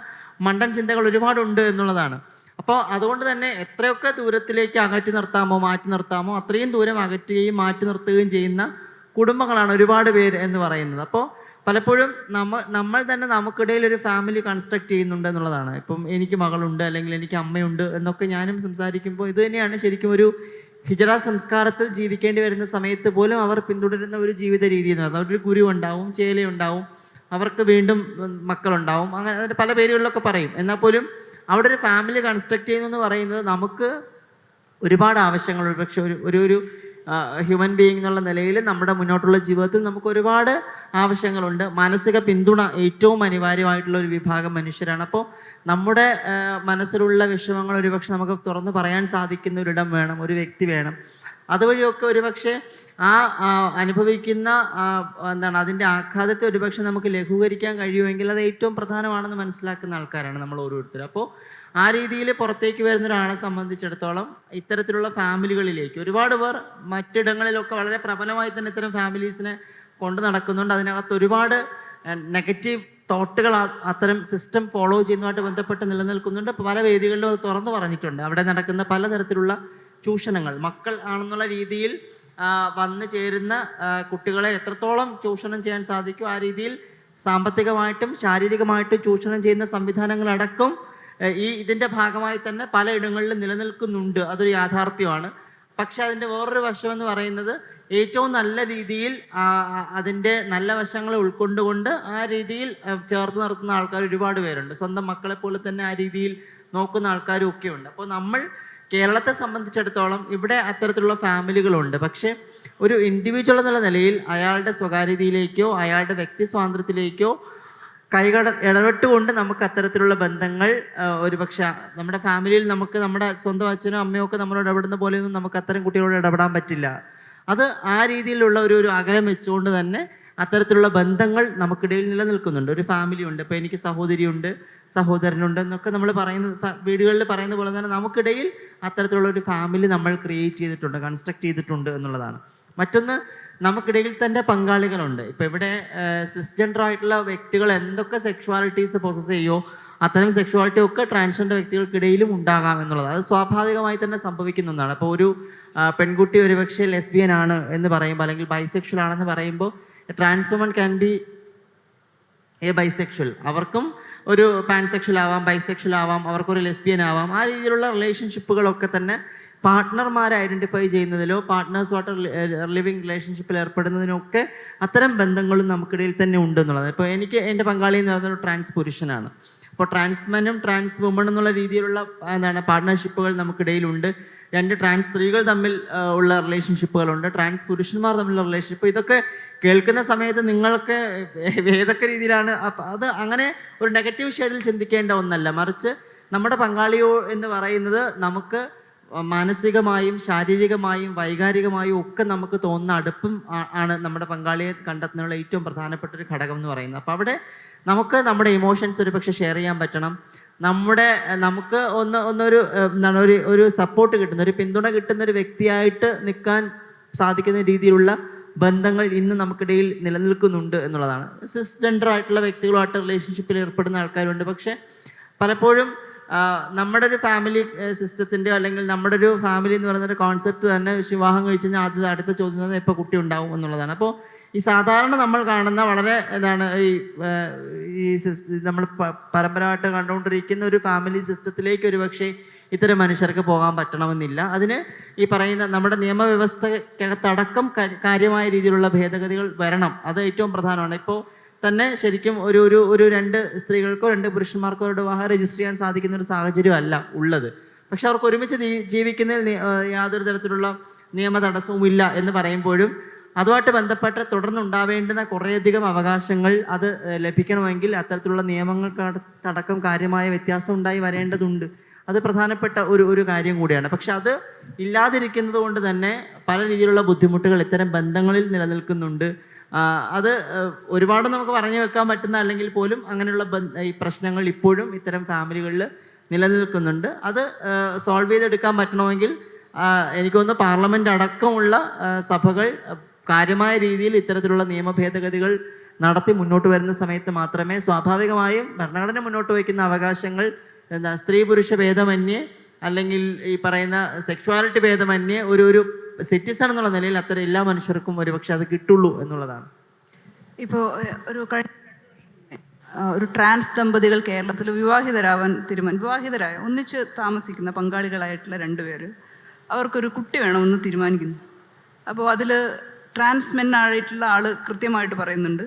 മണ്ടൻ ചിന്തകൾ ഒരുപാടുണ്ട് എന്നുള്ളതാണ്. അപ്പോൾ അതുകൊണ്ട് തന്നെ എത്രയൊക്കെ ദൂരത്തിലേക്ക് അകറ്റി നിർത്താമോ മാറ്റി നിർത്താമോ അത്രയും ദൂരം അകറ്റുകയും മാറ്റി നിർത്തുകയും ചെയ്യുന്ന കുടുംബങ്ങളാണ് ഒരുപാട് പേര് എന്ന് പറയുന്നത്. അപ്പോൾ പലപ്പോഴും നമ്മൾ തന്നെ നമുക്കിടയിൽ ഒരു ഫാമിലി കൺസ്ട്രക്ട് ചെയ്യുന്നുണ്ട് എന്നുള്ളതാണ്. ഇപ്പം എനിക്ക് മകളുണ്ട് അല്ലെങ്കിൽ എനിക്ക് അമ്മയുണ്ട് എന്നൊക്കെ ഞാനും സംസാരിക്കുമ്പോൾ ഇത് തന്നെയാണ് ശരിക്കും ഒരു ഹിജറ സംസ്കാരത്തിൽ ജീവിക്കേണ്ടി വരുന്ന സമയത്ത് പോലും അവർ പിന്തുടരുന്ന ഒരു ജീവിത രീതി എന്ന് പറയുന്നത്. അവരൊരു ഗുരു ഉണ്ടാവും, ചേലയുണ്ടാവും, അവർക്ക് വീണ്ടും മക്കളുണ്ടാവും, അങ്ങനെ അതിൻ്റെ പല പേരുകളിലൊക്കെ പറയും. എന്നാൽ പോലും അവിടെ ഒരു ഫാമിലി കൺസ്ട്രക്ട് ചെയ്യുന്നു എന്ന് പറയുന്നത് നമുക്ക് ഒരുപാട് ആവശ്യങ്ങൾ പക്ഷെ ഒരു ഹ്യൂമൻ ബീയിങ് എന്നുള്ള നിലയിൽ നമ്മുടെ മുന്നോട്ടുള്ള ജീവിതത്തിൽ നമുക്ക് ഒരുപാട് ആവശ്യങ്ങളുണ്ട്. മാനസിക പിന്തുണ ഏറ്റവും അനിവാര്യമായിട്ടുള്ള ഒരു വിഭാഗം മനുഷ്യരാണ്. അപ്പോൾ നമ്മുടെ മനസ്സിലുള്ള വിഷമങ്ങൾ ഒരുപക്ഷെ നമുക്ക് തുറന്ന് പറയാൻ സാധിക്കുന്ന ഒരിടം വേണം, ഒരു വ്യക്തി വേണം. അതുവഴിയൊക്കെ ഒരുപക്ഷെ ആ അനുഭവിക്കുന്ന അതിൻ്റെ ആഘാതത്തെ ഒരുപക്ഷെ നമുക്ക് ലഘൂകരിക്കാൻ കഴിയുമെങ്കിൽ അത് ഏറ്റവും പ്രധാനമാണെന്ന് മനസ്സിലാക്കുന്ന ആൾക്കാരാണ് നമ്മൾ ഓരോരുത്തരും. അപ്പോൾ ആ രീതിയിൽ പുറത്തേക്ക് വരുന്ന ഒരാളെ സംബന്ധിച്ചിടത്തോളം ഇത്തരത്തിലുള്ള ഫാമിലികളിലേക്ക് ഒരുപാട് പേർ മറ്റിടങ്ങളിലൊക്കെ വളരെ പ്രബലമായി തന്നെ ഇത്തരം ഫാമിലീസിനെ കൊണ്ട് നടക്കുന്നുണ്ട്. അതിനകത്ത് ഒരുപാട് നെഗറ്റീവ് തോട്ടുകൾ അത്തരം സിസ്റ്റം ഫോളോ ചെയ്യുന്നതുമായിട്ട് ബന്ധപ്പെട്ട് നിലനിൽക്കുന്നുണ്ട്. പല വേദികളിലും അത് തുറന്നു പറഞ്ഞിട്ടുണ്ട്. അവിടെ നടക്കുന്ന പലതരത്തിലുള്ള ചൂഷണങ്ങൾ മക്കൾ ആണെന്നുള്ള രീതിയിൽ വന്നു ചേരുന്ന കുട്ടികളെ എത്രത്തോളം ചൂഷണം ചെയ്യാൻ സാധിക്കും ആ രീതിയിൽ സാമ്പത്തികമായിട്ടും ശാരീരികമായിട്ടും ചൂഷണം ചെയ്യുന്ന സംവിധാനങ്ങളടക്കം ഇതിൻ്റെ ഭാഗമായി തന്നെ പലയിടങ്ങളിലും നിലനിൽക്കുന്നുണ്ട്. അതൊരു യാഥാർത്ഥ്യമാണ്. പക്ഷെ അതിൻ്റെ വേറൊരു വശം എന്ന് പറയുന്നത് ഏറ്റവും നല്ല രീതിയിൽ അതിൻ്റെ നല്ല വശങ്ങളെ ഉൾക്കൊണ്ടുകൊണ്ട് ആ രീതിയിൽ ചേർത്ത് നിർത്തുന്ന ആൾക്കാർ ഒരുപാട് പേരുണ്ട്. സ്വന്തം മക്കളെ പോലെ തന്നെ ആ രീതിയിൽ നോക്കുന്ന ആൾക്കാരും ഒക്കെ ഉണ്ട്. അപ്പോൾ നമ്മൾ കേരളത്തെ സംബന്ധിച്ചിടത്തോളം ഇവിടെ അത്തരത്തിലുള്ള ഫാമിലികളുണ്ട്. പക്ഷേ ഒരു ഇൻഡിവിജ്വൽ എന്നുള്ള നിലയിൽ അയാളുടെ സ്വകാര്യതയിലേക്കോ അയാളുടെ വ്യക്തി സ്വാതന്ത്ര്യത്തിലേക്കോ ഇടപെട്ടുകൊണ്ട് നമുക്ക് അത്തരത്തിലുള്ള ബന്ധങ്ങൾ ഒരുപക്ഷെ നമ്മുടെ ഫാമിലിയിൽ നമുക്ക് നമ്മുടെ സ്വന്തം അച്ഛനോ അമ്മയോ ഒക്കെ നമ്മളോട് ഇടപെടുന്ന പോലെയൊന്നും നമുക്ക് അത്തരം കുട്ടികളോട് ഇടപെടാൻ പറ്റില്ല. അത് ആ രീതിയിലുള്ള ഒരു അകലം വെച്ചുകൊണ്ട് തന്നെ അത്തരത്തിലുള്ള ബന്ധങ്ങൾ നമുക്കിടയിൽ നിലനിൽക്കുന്നുണ്ട്. ഒരു ഫാമിലി ഉണ്ട്, ഇപ്പോൾ എനിക്ക് സഹോദരിയുണ്ട്, സഹോദരനുണ്ട് എന്നൊക്കെ നമ്മൾ വീടുകളിൽ പറയുന്ന പോലെ തന്നെ നമുക്കിടയിൽ അത്തരത്തിലുള്ള ഒരു ഫാമിലി നമ്മൾ ക്രിയേറ്റ് ചെയ്തിട്ടുണ്ട്, കൺസ്ട്രക്ട് ചെയ്തിട്ടുണ്ട് എന്നുള്ളതാണ്. മറ്റൊന്ന്, നമുക്കിടയിൽ തന്നെ പങ്കാളികളുണ്ട്. ഇപ്പം ഇവിടെ സിസ്ജെൻഡർ ആയിട്ടുള്ള വ്യക്തികൾ എന്തൊക്കെ സെക്ഷുവാലിറ്റീസ് പൊസസ് ചെയ്യോ അത്തരം സെക്ഷുവാലിറ്റി ഒക്കെ ട്രാൻസ്ജെൻഡർ വ്യക്തികൾക്കിടയിലും ഉണ്ടാകാം എന്നുള്ളത് അത് സ്വാഭാവികമായി തന്നെ സംഭവിക്കുന്ന ഒന്നാണ്. അപ്പോൾ ഒരു പെൺകുട്ടി ഒരുപക്ഷെ ലെസ്ബിയൻ ആണ് എന്ന് പറയുമ്പോൾ അല്ലെങ്കിൽ ബൈസെക്ഷൽ ആണെന്ന് പറയുമ്പോൾ trans woman can be a bisexual. അവർക്കും ഒരു പാൻസെക്ഷൽ ആവാം, ബൈസെക്ഷൽ ആവാം, അവർക്കൊരു ലെസ്ബിയൻ ആവാം. ആ രീതിയിലുള്ള റിലേഷൻഷിപ്പുകളൊക്കെ തന്നെ പാർട്ട്ണർമാരെ ഐഡൻറ്റിഫൈ ചെയ്യുന്നതിലോ പാർട്ട്നേഴ്സുമായിട്ട് ലിവിങ് റിലേഷൻഷിപ്പിൽ ഏർപ്പെടുന്നതിനൊക്കെ അത്തരം ബന്ധങ്ങളും നമുക്കിടയിൽ തന്നെ ഉണ്ടെന്നുള്ളത്. ഇപ്പോൾ എനിക്ക് എൻ്റെ പങ്കാളി എന്ന് പറയുന്നത് ഒരു ട്രാൻസ് പുരുഷനാണ്. അപ്പോൾ ട്രാൻസ്മെനും ട്രാൻസ് വുമൺ എന്നുള്ള രീതിയിലുള്ള പാർട്ട്ണർഷിപ്പുകൾ നമുക്കിടയിലുണ്ട്. രണ്ട് ട്രാൻസ് സ്ത്രീകൾ തമ്മിൽ ഉള്ള റിലേഷൻഷിപ്പുകളുണ്ട്, ട്രാൻസ് പുരുഷന്മാർ തമ്മിലുള്ള റിലേഷൻഷിപ്പ്. ഇതൊക്കെ കേൾക്കുന്ന സമയത്ത് നിങ്ങൾക്ക് ഏതൊക്കെ രീതിയിലാണ് അത് അങ്ങനെ ഒരു നെഗറ്റീവ് ഷെയ്ഡിൽ ചിന്തിക്കേണ്ട ഒന്നല്ല. മറിച്ച് നമ്മുടെ പങ്കാളിയോ എന്ന് പറയുന്നത് നമുക്ക് മാനസികമായും ശാരീരികമായും വൈകാരികമായും ഒക്കെ നമുക്ക് തോന്നുന്ന അടുപ്പം ആണ് നമ്മുടെ പങ്കാളിയെ കണ്ടെത്തുന്നതിനുള്ള ഏറ്റവും പ്രധാനപ്പെട്ട ഒരു ഘടകം എന്ന് പറയുന്നത്. അപ്പോൾ അവിടെ നമുക്ക് നമ്മുടെ ഇമോഷൻസ് ഒരു പക്ഷേ ഷെയർ ചെയ്യാൻ പറ്റണം. നമുക്ക് ഒരു സപ്പോർട്ട് കിട്ടുന്ന, ഒരു പിന്തുണ കിട്ടുന്ന ഒരു വ്യക്തിയായിട്ട് നിൽക്കാൻ സാധിക്കുന്ന രീതിയിലുള്ള ബന്ധങ്ങൾ ഇന്ന് നമുക്കിടയിൽ നിലനിൽക്കുന്നുണ്ട് എന്നുള്ളതാണ്. സിസ്ജെൻഡർ ആയിട്ടുള്ള വ്യക്തികളുമായിട്ട് റിലേഷൻഷിപ്പിൽ ഏർപ്പെടുന്ന ആൾക്കാരുണ്ട്. പക്ഷെ പലപ്പോഴും നമ്മുടെ ഒരു ഫാമിലി സിസ്റ്റത്തിൻ്റെ അല്ലെങ്കിൽ നമ്മുടെ ഒരു ഫാമിലി എന്ന് പറയുന്ന ഒരു കോൺസെപ്റ്റ് തന്നെ വിവാഹം കഴിച്ച് കഴിഞ്ഞാൽ അടുത്ത ചോദ്യം എപ്പോൾ കുട്ടി ഉണ്ടാവും എന്നുള്ളതാണ്. അപ്പോൾ ഈ സാധാരണ നമ്മൾ കാണുന്ന വളരെ നമ്മൾ പരമ്പരമായിട്ട് കണ്ടുകൊണ്ടിരിക്കുന്ന ഒരു ഫാമിലി സിസ്റ്റത്തിലേക്ക് ഒരു പക്ഷേ ഇത്തരം മനുഷ്യർക്ക് പോകാൻ പറ്റണമെന്നില്ല. അതിന് ഈ പറയുന്ന നമ്മുടെ നിയമവ്യവസ്ഥക്കകത്തടക്കം കാര്യമായ രീതിയിലുള്ള ഭേദഗതികൾ വരണം. അത് ഏറ്റവും പ്രധാനമാണ്. ഇപ്പോൾ തന്നെ ശരിക്കും ഒരു രണ്ട് സ്ത്രീകൾക്കോ രണ്ട് പുരുഷന്മാർക്കോ ഒരു വിവാഹം രജിസ്റ്റർ ചെയ്യാൻ സാധിക്കുന്ന ഒരു സാഹചര്യമല്ല ഉള്ളത്. പക്ഷെ അവർക്ക് ഒരുമിച്ച് ജീവിക്കുന്നതിൽ യാതൊരു തരത്തിലുള്ള നിയമ തടസ്സവും ഇല്ല എന്ന് പറയുമ്പോഴും അതുമായിട്ട് ബന്ധപ്പെട്ട് തുടർന്നുണ്ടാവേണ്ടുന്ന കുറേയധികം അവകാശങ്ങൾ അത് ലഭിക്കണമെങ്കിൽ അത്തരത്തിലുള്ള നിയമങ്ങൾക്കടക്കം കാര്യമായ വ്യത്യാസം ഉണ്ടായി വരേണ്ടതുണ്ട്. അത് പ്രധാനപ്പെട്ട ഒരു കാര്യം കൂടിയാണ്. പക്ഷെ അത് ഇല്ലാതിരിക്കുന്നത് കൊണ്ട് തന്നെ പല രീതിയിലുള്ള ബുദ്ധിമുട്ടുകൾ ഇത്തരം ബന്ധങ്ങളിൽ നിലനിൽക്കുന്നുണ്ട്. അത് ഒരുപാട് നമുക്ക് പറഞ്ഞു വെക്കാൻ പറ്റുന്ന അല്ലെങ്കിൽ പോലും അങ്ങനെയുള്ള ഈ പ്രശ്നങ്ങൾ ഇപ്പോഴും ഇത്തരം ഫാമിലികളിൽ നിലനിൽക്കുന്നുണ്ട്. അത് സോൾവ് ചെയ്തെടുക്കാൻ പറ്റണമെങ്കിൽ എനിക്ക് തോന്നുന്നു പാർലമെൻറ്റ് അടക്കമുള്ള സഭകൾ കാര്യമായ രീതിയിൽ ഇത്തരത്തിലുള്ള നിയമ ഭേദഗതികൾ നടത്തി മുന്നോട്ട് വരുന്ന സമയത്ത് മാത്രമേ സ്വാഭാവികമായും ഭരണഘടന മുന്നോട്ട് വയ്ക്കുന്ന അവകാശങ്ങൾ സ്ത്രീ പുരുഷ ഭേദമന്യേ അല്ലെങ്കിൽ ഈ പറയുന്ന സെക്ഷ്വാലിറ്റി ഭേദമന്യേ ഒരു സിറ്റിസൺ എന്നുള്ള നിലയിൽ അത്തരം എല്ലാ മനുഷ്യർക്കും ഒരുപക്ഷെ അത് കിട്ടുള്ളൂ എന്നുള്ളതാണ്. ഇപ്പോൾ ഒരു ട്രാൻസ് ദമ്പതികൾ കേരളത്തിൽ വിവാഹിതരായ ഒന്നിച്ച് താമസിക്കുന്ന പങ്കാളികളായിട്ടുള്ള രണ്ടുപേര് അവർക്കൊരു കുട്ടി വേണമെന്ന് തീരുമാനിക്കുന്നു. അപ്പോൾ അതിൽ ട്രാൻസ്മെൻ ആയിട്ടുള്ള ആൾ കൃത്യമായിട്ട് പറയുന്നുണ്ട്,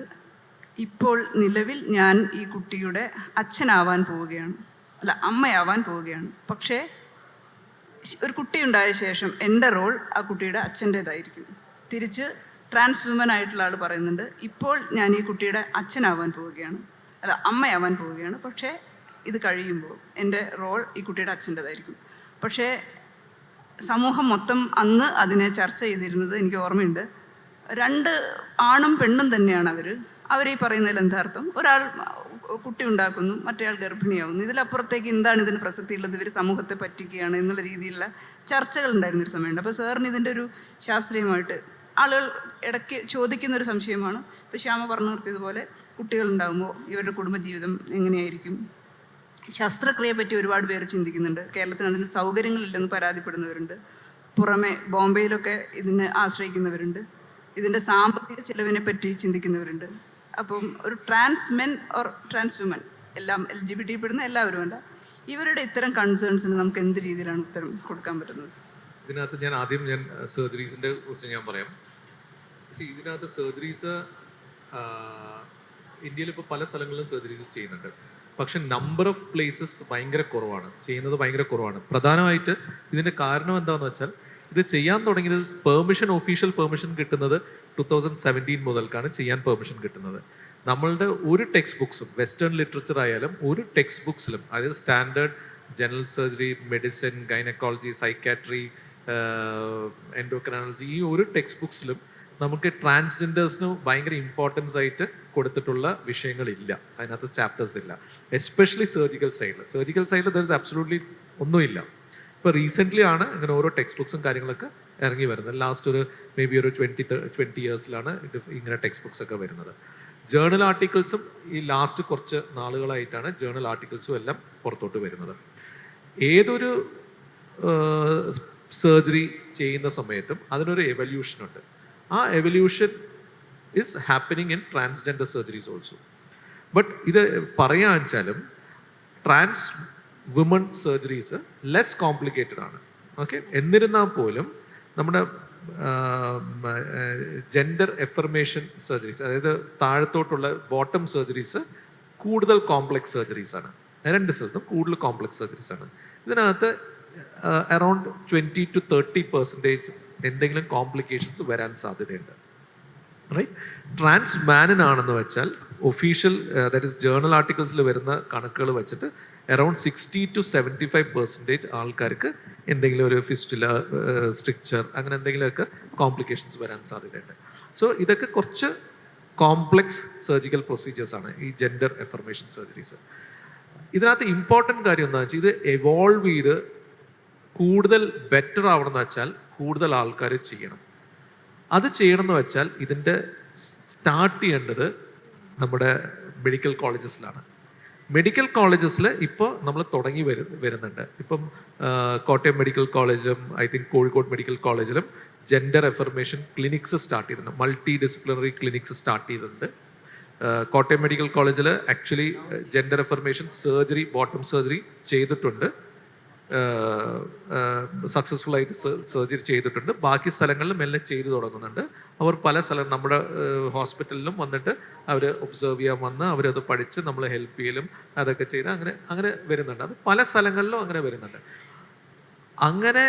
ഇപ്പോൾ നിലവിൽ ഞാൻ ഈ കുട്ടിയുടെ അച്ഛനാവാൻ പോവുകയാണ്, അമ്മയാവാൻ പോവുകയാണ്. പക്ഷേ ഒരു കുട്ടി ഉണ്ടായ ശേഷം എൻ്റെ റോൾ ആ കുട്ടിയുടെ അച്ഛൻ്റേതായിരിക്കും. തിരിച്ച് ട്രാൻസ് വുമൻ ആയിട്ടുള്ള ആൾ പറയുന്നുണ്ട്, ഇപ്പോൾ ഞാൻ ഈ കുട്ടിയുടെ അച്ഛനാവാൻ പോവുകയാണ്, അമ്മയാവാൻ പോവുകയാണ്. പക്ഷേ ഇത് കഴിയുമ്പോൾ എൻ്റെ റോൾ ഈ കുട്ടിയുടെ അച്ഛൻ്റേതായിരിക്കും. പക്ഷേ സമൂഹം മൊത്തം അന്ന് അതിനെ ചർച്ച ചെയ്തിരുന്നത് എനിക്ക് ഓർമ്മയുണ്ട്. രണ്ട് ആണും പെണ്ണും തന്നെയാണ് അവർ ഈ പറയുന്നതിൽ എന്താർത്ഥം? ഒരാൾ കുട്ടി ഉണ്ടാക്കുന്നു, മറ്റേയാൾ ഗർഭിണിയാവുന്നു. ഇതിലപ്പുറത്തേക്ക് എന്താണ് ഇതിന് പ്രസക്തിയുള്ളത്? ഇവർ സമൂഹത്തെ പറ്റിക്കുകയാണ് എന്നുള്ള രീതിയിലുള്ള ചർച്ചകൾ ഉണ്ടായിരുന്നൊരു സമയമുണ്ട്. അപ്പോൾ സാറിന് ഇതിൻ്റെ ഒരു ശാസ്ത്രീയമായിട്ട് ആളുകൾ ഇടയ്ക്ക് ചോദിക്കുന്നൊരു സംശയമാണ്. ഇപ്പോൾ ശ്യാമ പറഞ്ഞു നിർത്തിയതുപോലെ കുട്ടികളുണ്ടാകുമ്പോൾ ഇവരുടെ കുടുംബജീവിതം എങ്ങനെയായിരിക്കും? ശസ്ത്രക്രിയയെ പറ്റി ഒരുപാട് പേര് ചിന്തിക്കുന്നുണ്ട്. കേരളത്തിന് അതിന് സൗകര്യങ്ങളില്ലെന്ന് പരാതിപ്പെടുന്നവരുണ്ട്. പുറമെ ബോംബെയിലൊക്കെ ഇതിനെ ആശ്രയിക്കുന്നവരുണ്ട്. ഇതിൻ്റെ സാമ്പത്തിക ചെലവിനെ പറ്റി ചിന്തിക്കുന്നവരുണ്ട്. അപ്പം ഒരു ട്രാൻസ്മെൻ ഓർ ട്രാൻസ് വുമൻ എല്ലാം LGBT പെടുന്ന എല്ലാവരും അല്ല, ഇവരുടെ ഇത്തരം കൺസേൺസിന് നമുക്ക് എന്ത് രീതിയിലാണ് ഉത്തരം കൊടുക്കാൻ പറ്റുന്നത്? ഇതിനകത്ത് ഞാൻ സർജറീസിൻ്റെ കുറിച്ച് ഞാൻ പറയാം. ഇതിനകത്ത് സർജറീസ് ഇന്ത്യയിൽ ഇപ്പോൾ പല സ്ഥലങ്ങളിലും സർജറീസ് ചെയ്യുന്നുണ്ട്. പക്ഷെ നമ്പർ ഓഫ് പ്ലേസസ് ഭയങ്കര കുറവാണ്, ചെയ്യുന്നത് ഭയങ്കര കുറവാണ്. പ്രധാനമായിട്ട് ഇതിൻ്റെ കാരണം എന്താണെന്ന് വെച്ചാൽ ഇത് ചെയ്യാൻ തുടങ്ങിയത് ഒഫീഷ്യൽ പെർമിഷൻ കിട്ടുന്നത് 2017 മുതൽക്കാണ് ചെയ്യാൻ പെർമിഷൻ കിട്ടുന്നത്. നമ്മളുടെ ഒരു ടെക്സ്റ്റ് ബുക്സും വെസ്റ്റേൺ ലിറ്ററേച്ചർ ആയാലും ഒരു ടെക്സ്റ്റ് ബുക്സിലും, അതായത് standard general surgery, medicine, gynaecology, psychiatry, endocrinology, ഈ ഒരു ടെക്സ്റ്റ് ബുക്സിലും നമുക്ക് ട്രാൻസ്ജെൻഡേഴ്സിന് ഭയങ്കര ഇമ്പോർട്ടൻസ് ആയിട്ട് കൊടുത്തിട്ടുള്ള വിഷയങ്ങളില്ല, അതിനകത്ത് ചാപ്റ്റേഴ്സ് ഇല്ല. എസ്പെഷ്യലി സർജിക്കൽ സൈഡിൽ ദർ ഇസ് അബ്സൊല്യൂട്ട്ലി ഒന്നുമില്ല. ഇപ്പോൾ റീസെൻ്റ്ലി ആണ് ഇങ്ങനെ ഓരോ ടെക്സ്റ്റ് ബുക്സും കാര്യങ്ങളൊക്കെ ഇറങ്ങി വരുന്നത്. ലാസ്റ്റ് ഒരു മേ ബി ഒരു 20 ഇയേഴ്സിലാണ് ഇങ്ങനെ ടെക്സ്റ്റ് ബുക്സ് ഒക്കെ വരുന്നത്. ജേർണൽ ആർട്ടിക്കിൾസും ഈ ലാസ്റ്റ് കുറച്ച് നാളുകളായിട്ടാണ് ജേർണൽ ആർട്ടിക്കിൾസും എല്ലാം പുറത്തോട്ട് വരുന്നത്. ഏതൊരു സർജറി ചെയ്യുന്ന സമയത്തും അതിനൊരു എവല്യൂഷൻ ഉണ്ട്. ആ evolution is happening in transgender surgeries also. But ഇത് പറയാൻ വെച്ചാലും trans woman surgeries less complicated ആണ്. ഓക്കെ, എന്നിരുന്നാൽ പോലും നമ്മുടെ ജെൻഡർ എഫർമേഷൻ സർജറീസ്, അതായത് താഴത്തോട്ടുള്ള ബോട്ടം സർജറീസ് കൂടുതൽ കോംപ്ലക്സ് സർജറീസ് ആണ്. രണ്ട് സ്ഥലത്തും കൂടുതൽ കോംപ്ലക്സ് സർജറീസ് ആണ്. ഇതിനകത്ത് അറൗണ്ട് 20 to 30% എന്തെങ്കിലും കോംപ്ലിക്കേഷൻസ് വരാൻ സാധ്യതയുണ്ട്. റൈറ്റ്. ട്രാൻസ് മാനിനാണെന്ന് വെച്ചാൽ ഒഫീഷ്യൽ ദാറ്റ് ഇസ് ജേർണൽ ആർട്ടിക്കിൾസിൽ വരുന്ന കണക്കുകൾ വെച്ചിട്ട് അറൗണ്ട് 60 to 75% ആൾക്കാർക്ക് എന്തെങ്കിലും ഒരു ഫിസ്റ്റുല, സ്ട്രിക്ചർ, അങ്ങനെ എന്തെങ്കിലുമൊക്കെ കോംപ്ലിക്കേഷൻസ് വരാൻ സാധ്യതയുണ്ട്. സോ ഇതൊക്കെ കുറച്ച് കോംപ്ലക്സ് സർജിക്കൽ പ്രൊസീജിയേഴ്സ് ആണ് ഈ ജെൻഡർ എഫർമേഷൻ സർജറീസ്. ഇതിനകത്ത് ഇമ്പോർട്ടൻറ്റ് കാര്യം എന്താണെന്ന് വെച്ചാൽ ഇത് എവോൾവ് ചെയ്ത് കൂടുതൽ ബെറ്റർ ആവണമെന്ന് വെച്ചാൽ കൂടുതൽ ആൾക്കാർ ചെയ്യണം. അത് ചെയ്യണമെന്ന് വെച്ചാൽ ഇതിൻ്റെ സ്റ്റാർട്ട് ചെയ്യേണ്ടത് നമ്മുടെ മെഡിക്കൽ കോളേജസിലാണ്. മെഡിക്കൽ കോളേജസിൽ ഇപ്പോൾ നമ്മൾ തുടങ്ങി വരുന്നുണ്ട്. ഇപ്പം കോട്ടയം മെഡിക്കൽ കോളേജിലും ഐ തിങ്ക് കോഴിക്കോട് മെഡിക്കൽ കോളേജിലും ജെൻഡർ എഫർമേഷൻ ക്ലിനിക്സ് സ്റ്റാർട്ട് ചെയ്തിട്ടുണ്ട്. മൾട്ടി ഡിസിപ്ലിനറി ക്ലിനിക്സ് സ്റ്റാർട്ട് ചെയ്തിട്ടുണ്ട്. കോട്ടയം മെഡിക്കൽ കോളേജിൽ actually gender affirmation surgery, bottom surgery ചെയ്തിട്ടുണ്ട്, സക്സസ്ഫുൾ ആയിട്ട് സർജറി ചെയ്തിട്ടുണ്ട്. ബാക്കി സ്ഥലങ്ങളിൽ മെല്ലെ ചെയ്തു തുടങ്ങുന്നുണ്ട്. അവർ പല സ്ഥലം നമ്മുടെ ഹോസ്പിറ്റലിലും വന്നിട്ട് അവർ ഒബ്സർവ് ചെയ്യാൻ വന്ന് അവരത് പഠിച്ച് നമ്മളെ ഹെൽപ്പ് ചെയ്യലും അതൊക്കെ ചെയ്ത് അങ്ങനെ വരുന്നുണ്ട്. അത് പല സ്ഥലങ്ങളിലും അങ്ങനെ വരുന്നുണ്ട്. അങ്ങനെ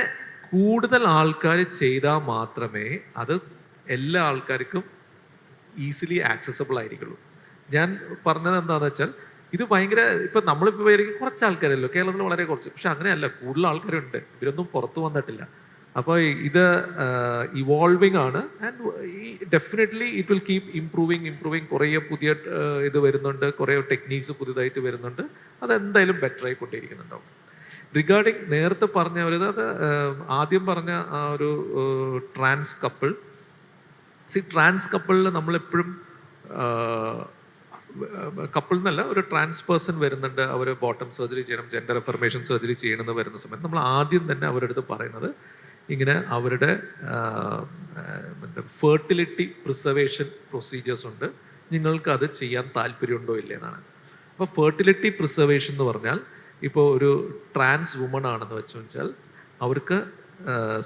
കൂടുതൽ ആൾക്കാർ ചെയ്താൽ മാത്രമേ അത് എല്ലാ ആൾക്കാർക്കും ഈസിലി ആക്സസബിൾ ആയിരിക്കുള്ളൂ. ഞാൻ പറഞ്ഞത് എന്താണെന്ന് വെച്ചാൽ ഇത് ഭയങ്കര, ഇപ്പം നമ്മളിപ്പോൾ കുറച്ച് ആൾക്കാരല്ലോ, കേരളത്തിൽ വളരെ കുറച്ച്, പക്ഷെ അങ്ങനെയല്ല, കൂടുതൽ ആൾക്കാരുണ്ട്. ഇവരൊന്നും പുറത്തു വന്നിട്ടില്ല. അപ്പോൾ ഇത് ഇവോൾവിങ് ആണ്. And definitely it will keep improving. കുറേ പുതിയ ഇത് വരുന്നുണ്ട്, കുറേ ടെക്നീക്സ് പുതിയതായിട്ട് വരുന്നുണ്ട്. അതെന്തായാലും ബെറ്റർ ആയിക്കൊണ്ടിരിക്കുന്നുണ്ടാവും. റിഗാർഡിങ് നേരത്തെ പറഞ്ഞ ഒരു അത് ആദ്യം പറഞ്ഞ ആ ഒരു ട്രാൻസ് കപ്പിൾ, ട്രാൻസ് കപ്പിളിൽ നമ്മളെപ്പോഴും കപ്പിൾ എന്നല്ല, ഒരു ട്രാൻസ് പേഴ്സൺ വരുന്നുണ്ട്, അവർ ബോട്ടം സർജറി ചെയ്യണം, ജെൻഡർ എഫർമേഷൻ സർജറി ചെയ്യണമെന്ന് വരുന്ന സമയത്ത് നമ്മൾ ആദ്യം തന്നെ അവരുടെ അടുത്ത് പറയുന്നത് ഇങ്ങനെ അവരുടെ ഫെർട്ടിലിറ്റി പ്രിസർവേഷൻ പ്രൊസീജിയേഴ്സ് ഉണ്ട്, നിങ്ങൾക്ക് അത് ചെയ്യാൻ താല്പര്യമുണ്ടോ ഇല്ലേ എന്നാണ്. അപ്പോൾ ഫെർട്ടിലിറ്റി പ്രിസർവേഷൻ എന്ന് പറഞ്ഞാൽ ഇപ്പോൾ ഒരു ട്രാൻസ് വുമൺ ആണെന്ന് വെച്ചാൽ അവർക്ക്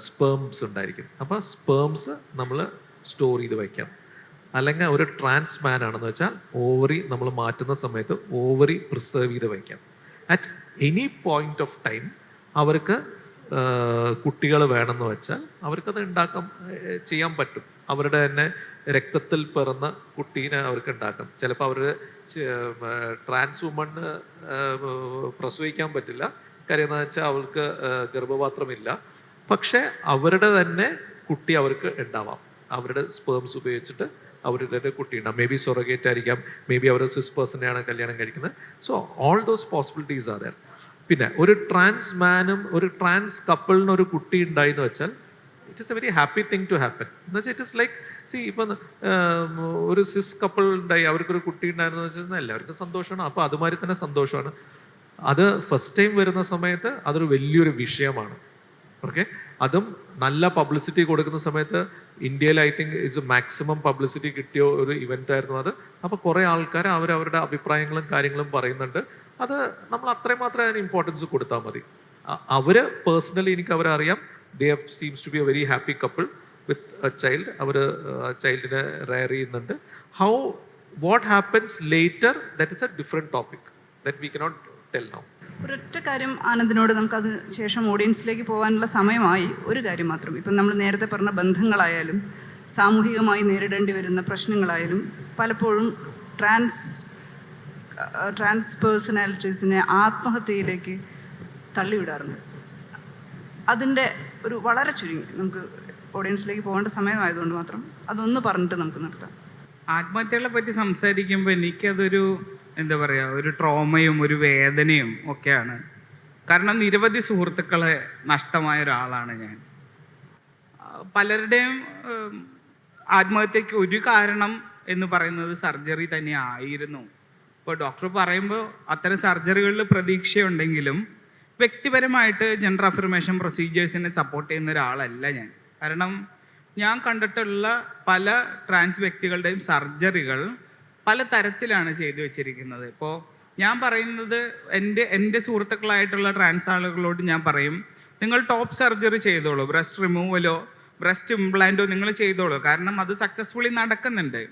സ്പേംസ് ഉണ്ടായിരിക്കും. അപ്പോൾ സ്പേംസ് നമ്മൾ സ്റ്റോർ ചെയ്ത് വയ്ക്കാം. അല്ലെങ്കിൽ ഒരു ട്രാൻസ് മാൻ ആണെന്ന് വെച്ചാൽ ഓവറി നമ്മൾ മാറ്റുന്ന സമയത്ത് ഓവറി പ്രിസർവ് ചെയ്ത് വയ്ക്കാം. At any point of time അവർക്ക് കുട്ടികൾ വേണമെന്ന് വെച്ചാൽ അവർക്കത് ചെയ്യാൻ പറ്റും. അവരുടെ തന്നെ രക്തത്തിൽ പിറന്ന കുട്ടീനെ അവർക്ക് ഉണ്ടാക്കാം. ചിലപ്പോൾ അവർ ട്രാൻസ് വുമണ് പ്രസവിക്കാൻ പറ്റില്ല, കാര്യം എന്താണെന്ന് വെച്ചാൽ അവൾക്ക് ഗർഭപാത്രമില്ല. പക്ഷെ അവരുടെ തന്നെ കുട്ടി അവർക്ക് ഉണ്ടാവാം. അവരുടെ സ്പേംസ് ഉപയോഗിച്ചിട്ട് അവരുടെ കുട്ടി ഉണ്ടാവും. മേ ബി സൊറഗേറ്റ് ആയിരിക്കാം, മേ ബി അവർ സിസ് പേഴ്സണെയാണ് കല്യാണം കഴിക്കുന്നത്. So all those possibilities are there. പിന്നെ ഒരു ട്രാൻസ് മാനും ഒരു ട്രാൻസ് കപ്പിളിന് ഒരു കുട്ടി ഉണ്ടായി എന്ന് വെച്ചാൽ it is a very happy thing to happen. എന്ന് വെച്ചാൽ ഇറ്റ് ഇസ് ലൈക്ക് ഇപ്പം ഒരു സിസ് കപ്പിൾ ഉണ്ടായി അവർക്കൊരു കുട്ടി ഉണ്ടായിരുന്നു വെച്ചാൽ എല്ലാവർക്കും സന്തോഷമാണ്. അപ്പോൾ അതുമാതിരി തന്നെ സന്തോഷമാണ്. അത് ഫസ്റ്റ് ടൈം വരുന്ന സമയത്ത് അതൊരു വലിയൊരു വിഷയമാണ്. ഓക്കെ, അതും നല്ല പബ്ലിസിറ്റി കൊടുക്കുന്ന സമയത്ത് ഇന്ത്യയിൽ I think its maximum publicity കിട്ടിയ ഒരു ഇവൻ്റ് ആയിരുന്നു അത്. അപ്പോൾ കുറേ ആൾക്കാർ അവരവരുടെ അഭിപ്രായങ്ങളും കാര്യങ്ങളും പറയുന്നുണ്ട്. അത് നമ്മൾ അത്രയും മാത്രമേ അതിന് ഇമ്പോർട്ടൻസ് കൊടുത്താൽ മതി. അവർ പേഴ്സണലി എനിക്ക് അവരെ അറിയാം. They seems to be a very happy couple with a child. അവർ ചൈൽഡിനെ റെയർ ചെയ്യുന്നുണ്ട്. What happens later, that is a different topic. that we cannot tell now. ഒരൊറ്റ കാര്യം ആനന്ദിനോട് നമുക്കത് ശേഷം ഓഡിയൻസിലേക്ക് പോകാനുള്ള സമയമായി. ഒരു കാര്യം മാത്രം, ഇപ്പം നമ്മൾ നേരത്തെ പറഞ്ഞ ബന്ധങ്ങളായാലും സാമൂഹികമായി നേരിടേണ്ടി വരുന്ന പ്രശ്നങ്ങളായാലും പലപ്പോഴും ട്രാൻസ് പേഴ്സണാലിറ്റീസിനെ ആത്മഹത്യയിലേക്ക് തള്ളിവിടാറുണ്ട്. അതിൻ്റെ ഒരു വളരെ ചുരുങ്ങി, നമുക്ക് ഓഡിയൻസിലേക്ക് പോകേണ്ട സമയമായതുകൊണ്ട് മാത്രം അതൊന്ന് പറഞ്ഞിട്ട് നമുക്ക് നിർത്താം. ആത്മഹത്യകളെ പറ്റി സംസാരിക്കുമ്പോൾ എനിക്കതൊരു എന്താ പറയുക, ഒരു ട്രോമയും ഒരു വേദനയും ഒക്കെയാണ്. കാരണം നിരവധി സുഹൃത്തുക്കളെ നഷ്ടമായ ഒരാളാണ് ഞാൻ. പലരുടെയും ആത്മഹത്യക്ക് ഒരു കാരണം എന്ന് പറയുന്നത് സർജറി തന്നെ ആയിരുന്നു. ഇപ്പോൾ ഡോക്ടർ പറയുമ്പോൾ അത്തരം സർജറികളിൽ പ്രതീക്ഷയുണ്ടെങ്കിലും വ്യക്തിപരമായിട്ട് ജെൻഡർ അഫർമേഷൻ പ്രൊസീജിയേഴ്സിനെ സപ്പോർട്ട് ചെയ്യുന്ന ഒരാളല്ല ഞാൻ. കാരണം ഞാൻ കണ്ടിട്ടുള്ള പല ട്രാൻസ് വ്യക്തികളുടെയും സർജറികൾ പല തരത്തിലാണ് ചെയ്തു വെച്ചിരിക്കുന്നത്. ഇപ്പോൾ ഞാൻ പറയുന്നത് എൻ്റെ സുഹൃത്തുക്കളായിട്ടുള്ള ട്രാൻസ് ആളുകളോട് ഞാൻ പറയും, നിങ്ങൾ ടോപ്പ് സർജറി ചെയ്തോളൂ, ബ്രസ്റ്റ് റിമൂവലോ ബ്രസ്റ്റ് ഇംപ്ലാന്റോ നിങ്ങൾ ചെയ്തോളൂ, കാരണം അത് സക്സസ്ഫുള്ളി നടക്കുന്നുണ്ട്.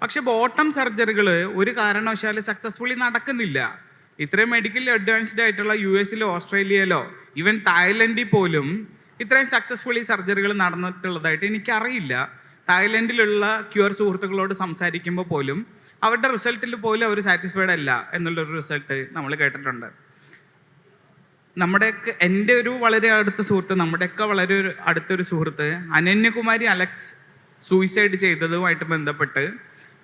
പക്ഷെ ബോട്ടം സർജറികൾ ഒരു കാരണവശാലും സക്സസ്ഫുള്ളി നടക്കുന്നില്ല. ഇത്രയും മെഡിക്കലി അഡ്വാൻസ്ഡ് ആയിട്ടുള്ള US ഓസ്ട്രേലിയയിലോ ഈവൻ തായ്ലൻഡിൽ പോലും ഇത്രയും സക്സസ്ഫുള്ളി സർജറികൾ നടന്നിട്ടുള്ളതായിട്ട് എനിക്കറിയില്ല. തായ്ലൻഡിലുള്ള ക്യൂർ സുഹൃത്തുക്കളോട് സംസാരിക്കുമ്പോൾ പോലും അവരുടെ റിസൾട്ടിൽ പോലും അവർ സാറ്റിസ്ഫൈഡ് അല്ല എന്നുള്ളൊരു റിസൾട്ട് നമ്മൾ കേട്ടിട്ടുണ്ട്. നമ്മുടെയൊക്കെ എൻ്റെ ഒരു വളരെ അടുത്ത സുഹൃത്ത്, നമ്മുടെയൊക്കെ വളരെ അടുത്തൊരു സുഹൃത്ത് അനന്യകുമാരി അലക്സ് സൂയിസൈഡ് ചെയ്തതുമായിട്ട് ബന്ധപ്പെട്ട്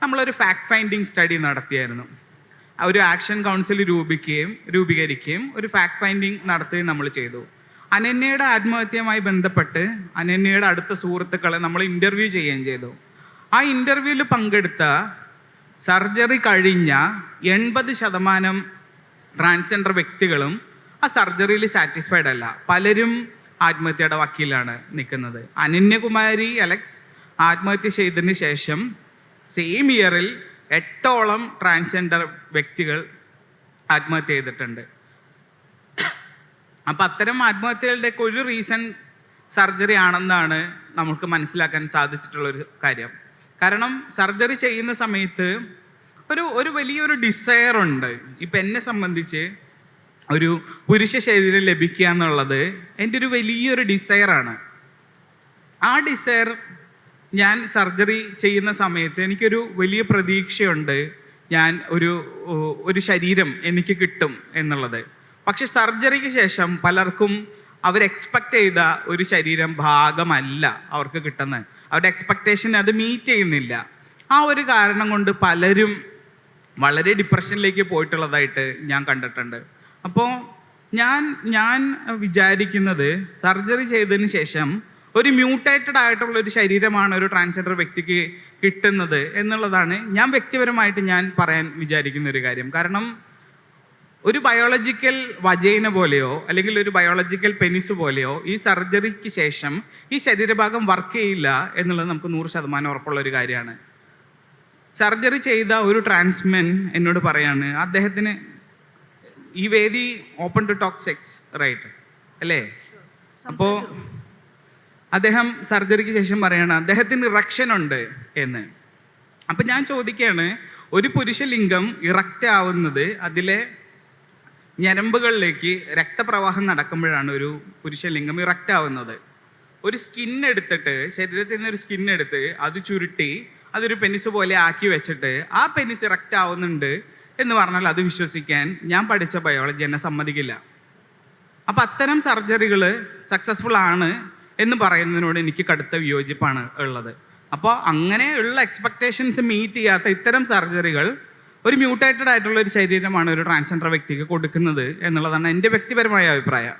നമ്മളൊരു ഫാക്ട് ഫൈൻഡിങ് സ്റ്റഡി നടത്തിയായിരുന്നു. ഒരു ആക്ഷൻ കൗൺസിൽ രൂപീകരിക്കുകയും ഒരു ഫാക്ട് ഫൈൻഡിങ് നടത്തുകയും നമ്മൾ ചെയ്തു. അനന്യയുടെ ആത്മഹത്യയുമായി ബന്ധപ്പെട്ട് അനന്യയുടെ അടുത്ത സുഹൃത്തുക്കളെ നമ്മൾ ഇൻ്റർവ്യൂ ചെയ്യുകയും ചെയ്തു. ആ ഇൻ്റർവ്യൂവിൽ പങ്കെടുത്ത സർജറി കഴിഞ്ഞ 80% ട്രാൻസ്ജെൻഡർ വ്യക്തികളും ആ സർജറിയിൽ സാറ്റിസ്ഫൈഡ് അല്ല. പലരും ആത്മഹത്യയുടെ വക്കീലാണ് നിൽക്കുന്നത്. അനന്യകുമാരി അലക്സ് ആത്മഹത്യ ചെയ്തതിന് ശേഷം സെയിം ഇയറിൽ 8ഓളം ട്രാൻസ്ജെൻഡർ വ്യക്തികൾ ആത്മഹത്യ ചെയ്തിട്ടുണ്ട്. അപ്പം അത്തരം ആത്മഹത്യകളുടെയൊക്കെ ഒരു റീസൺ സർജറി ആണെന്നാണ് നമുക്ക് മനസ്സിലാക്കാൻ സാധിച്ചിട്ടുള്ളൊരു കാര്യം. കാരണം സർജറി ചെയ്യുന്ന സമയത്ത് ഒരു വലിയൊരു ഡിസയർ ഉണ്ട്. ഇപ്പം എന്നെ സംബന്ധിച്ച് ഒരു പുരുഷ ശരീരം ലഭിക്കുക എന്നുള്ളത് എൻ്റെ ഒരു വലിയൊരു ഡിസയറാണ്. ആ ഡിസയർ ഞാൻ സർജറി ചെയ്യുന്ന സമയത്ത് എനിക്കൊരു വലിയ പ്രതീക്ഷയുണ്ട്, ഞാൻ ഒരു ശരീരം എനിക്ക് കിട്ടും എന്നുള്ളത്. പക്ഷെ സർജറിക്ക് ശേഷം പലർക്കും അവർ എക്സ്പെക്റ്റ് ചെയ്ത ഒരു ശരീരം ഭാഗമല്ല അവർക്ക് കിട്ടുന്നത്. അവരുടെ എക്സ്പെക്റ്റേഷൻ അത് മീറ്റ് ചെയ്യുന്നില്ല. ആ ഒരു കാരണം കൊണ്ട് പലരും വളരെ ഡിപ്രഷനിലേക്ക് പോയിട്ടുള്ളതായിട്ട് ഞാൻ കണ്ടിട്ടുണ്ട്. അപ്പോൾ ഞാൻ വിചാരിക്കുന്നത് സർജറി ചെയ്തതിന് ശേഷം ഒരു മ്യൂട്ടേറ്റഡ് ആയിട്ടുള്ള ഒരു ശരീരമാണ് ഒരു ട്രാൻസ്ജെൻഡർ വ്യക്തിക്ക് കിട്ടുന്നത് എന്നുള്ളതാണ് ഞാൻ വ്യക്തിപരമായിട്ട് ഞാൻ പറയാൻ വിചാരിക്കുന്ന ഒരു കാര്യം. കാരണം ഒരു ബയോളജിക്കൽ വജൈന പോലെയോ അല്ലെങ്കിൽ ഒരു ബയോളജിക്കൽ പെനിസ് പോലെയോ ഈ സർജറിക്ക് ശേഷം ഈ ശരീരഭാഗം വർക്ക് ചെയ്യില്ല എന്നുള്ളത് നമുക്ക് 100% ഉറപ്പുള്ള ഒരു കാര്യമാണ്. സർജറി ചെയ്ത ഒരു ട്രാൻസ്മെൻ എന്നോട് പറയാണ്, അദ്ദേഹത്തിന് ഈ വേദി open to talk sex right അല്ലേ? അപ്പോൾ അദ്ദേഹം സർജറിക്ക് ശേഷം പറയാണ് അദ്ദേഹത്തിന് ഇറക്ഷൻ ഉണ്ട് എന്ന്. അപ്പം ഞാൻ ചോദിക്കുകയാണ്, ഒരു പുരുഷലിംഗം ഇറക്റ്റ് ആവുന്നത് അതിലെ ഞരമ്പുകളിലേക്ക് രക്തപ്രവാഹം നടക്കുമ്പോഴാണ് ഒരു പുരുഷലിംഗം ഇറക്റ്റ് ആവുന്നത്. ഒരു സ്കിന്നെടുത്തിട്ട്, ശരീരത്തിൽ നിന്ന് ഒരു സ്കിന്നെടുത്ത് അത് ചുരുട്ടി അതൊരു പെനിസ് പോലെ ആക്കി വെച്ചിട്ട് ആ പെനിസ് ഇറക്റ്റ് ആവുന്നുണ്ട് എന്ന് പറഞ്ഞാൽ അത് വിശ്വസിക്കാൻ ഞാൻ പഠിച്ച ബയോളജി എന്നെ സമ്മതിക്കില്ല. അപ്പം അത്തരം സർജറികൾ സക്സസ്ഫുൾ ആണ് എന്ന് പറയുന്നതിനോട് എനിക്ക് കടുത്ത വിയോജിപ്പാണ് ഉള്ളത്. അപ്പോൾ അങ്ങനെയുള്ള എക്സ്പെക്റ്റേഷൻസ് മീറ്റ് ചെയ്യാത്ത ഇത്തരം സർജറികൾ ഒരു മ്യൂട്ടേറ്റഡ് ആയിട്ടുള്ള ഒരു ശരീരമാണ് ഒരു ട്രാൻസ്ജെൻഡർ വ്യക്തിക്ക് കൊടുക്കുന്നത് എന്നുള്ളതാണ് എൻ്റെ വ്യക്തിപരമായ അഭിപ്രായം.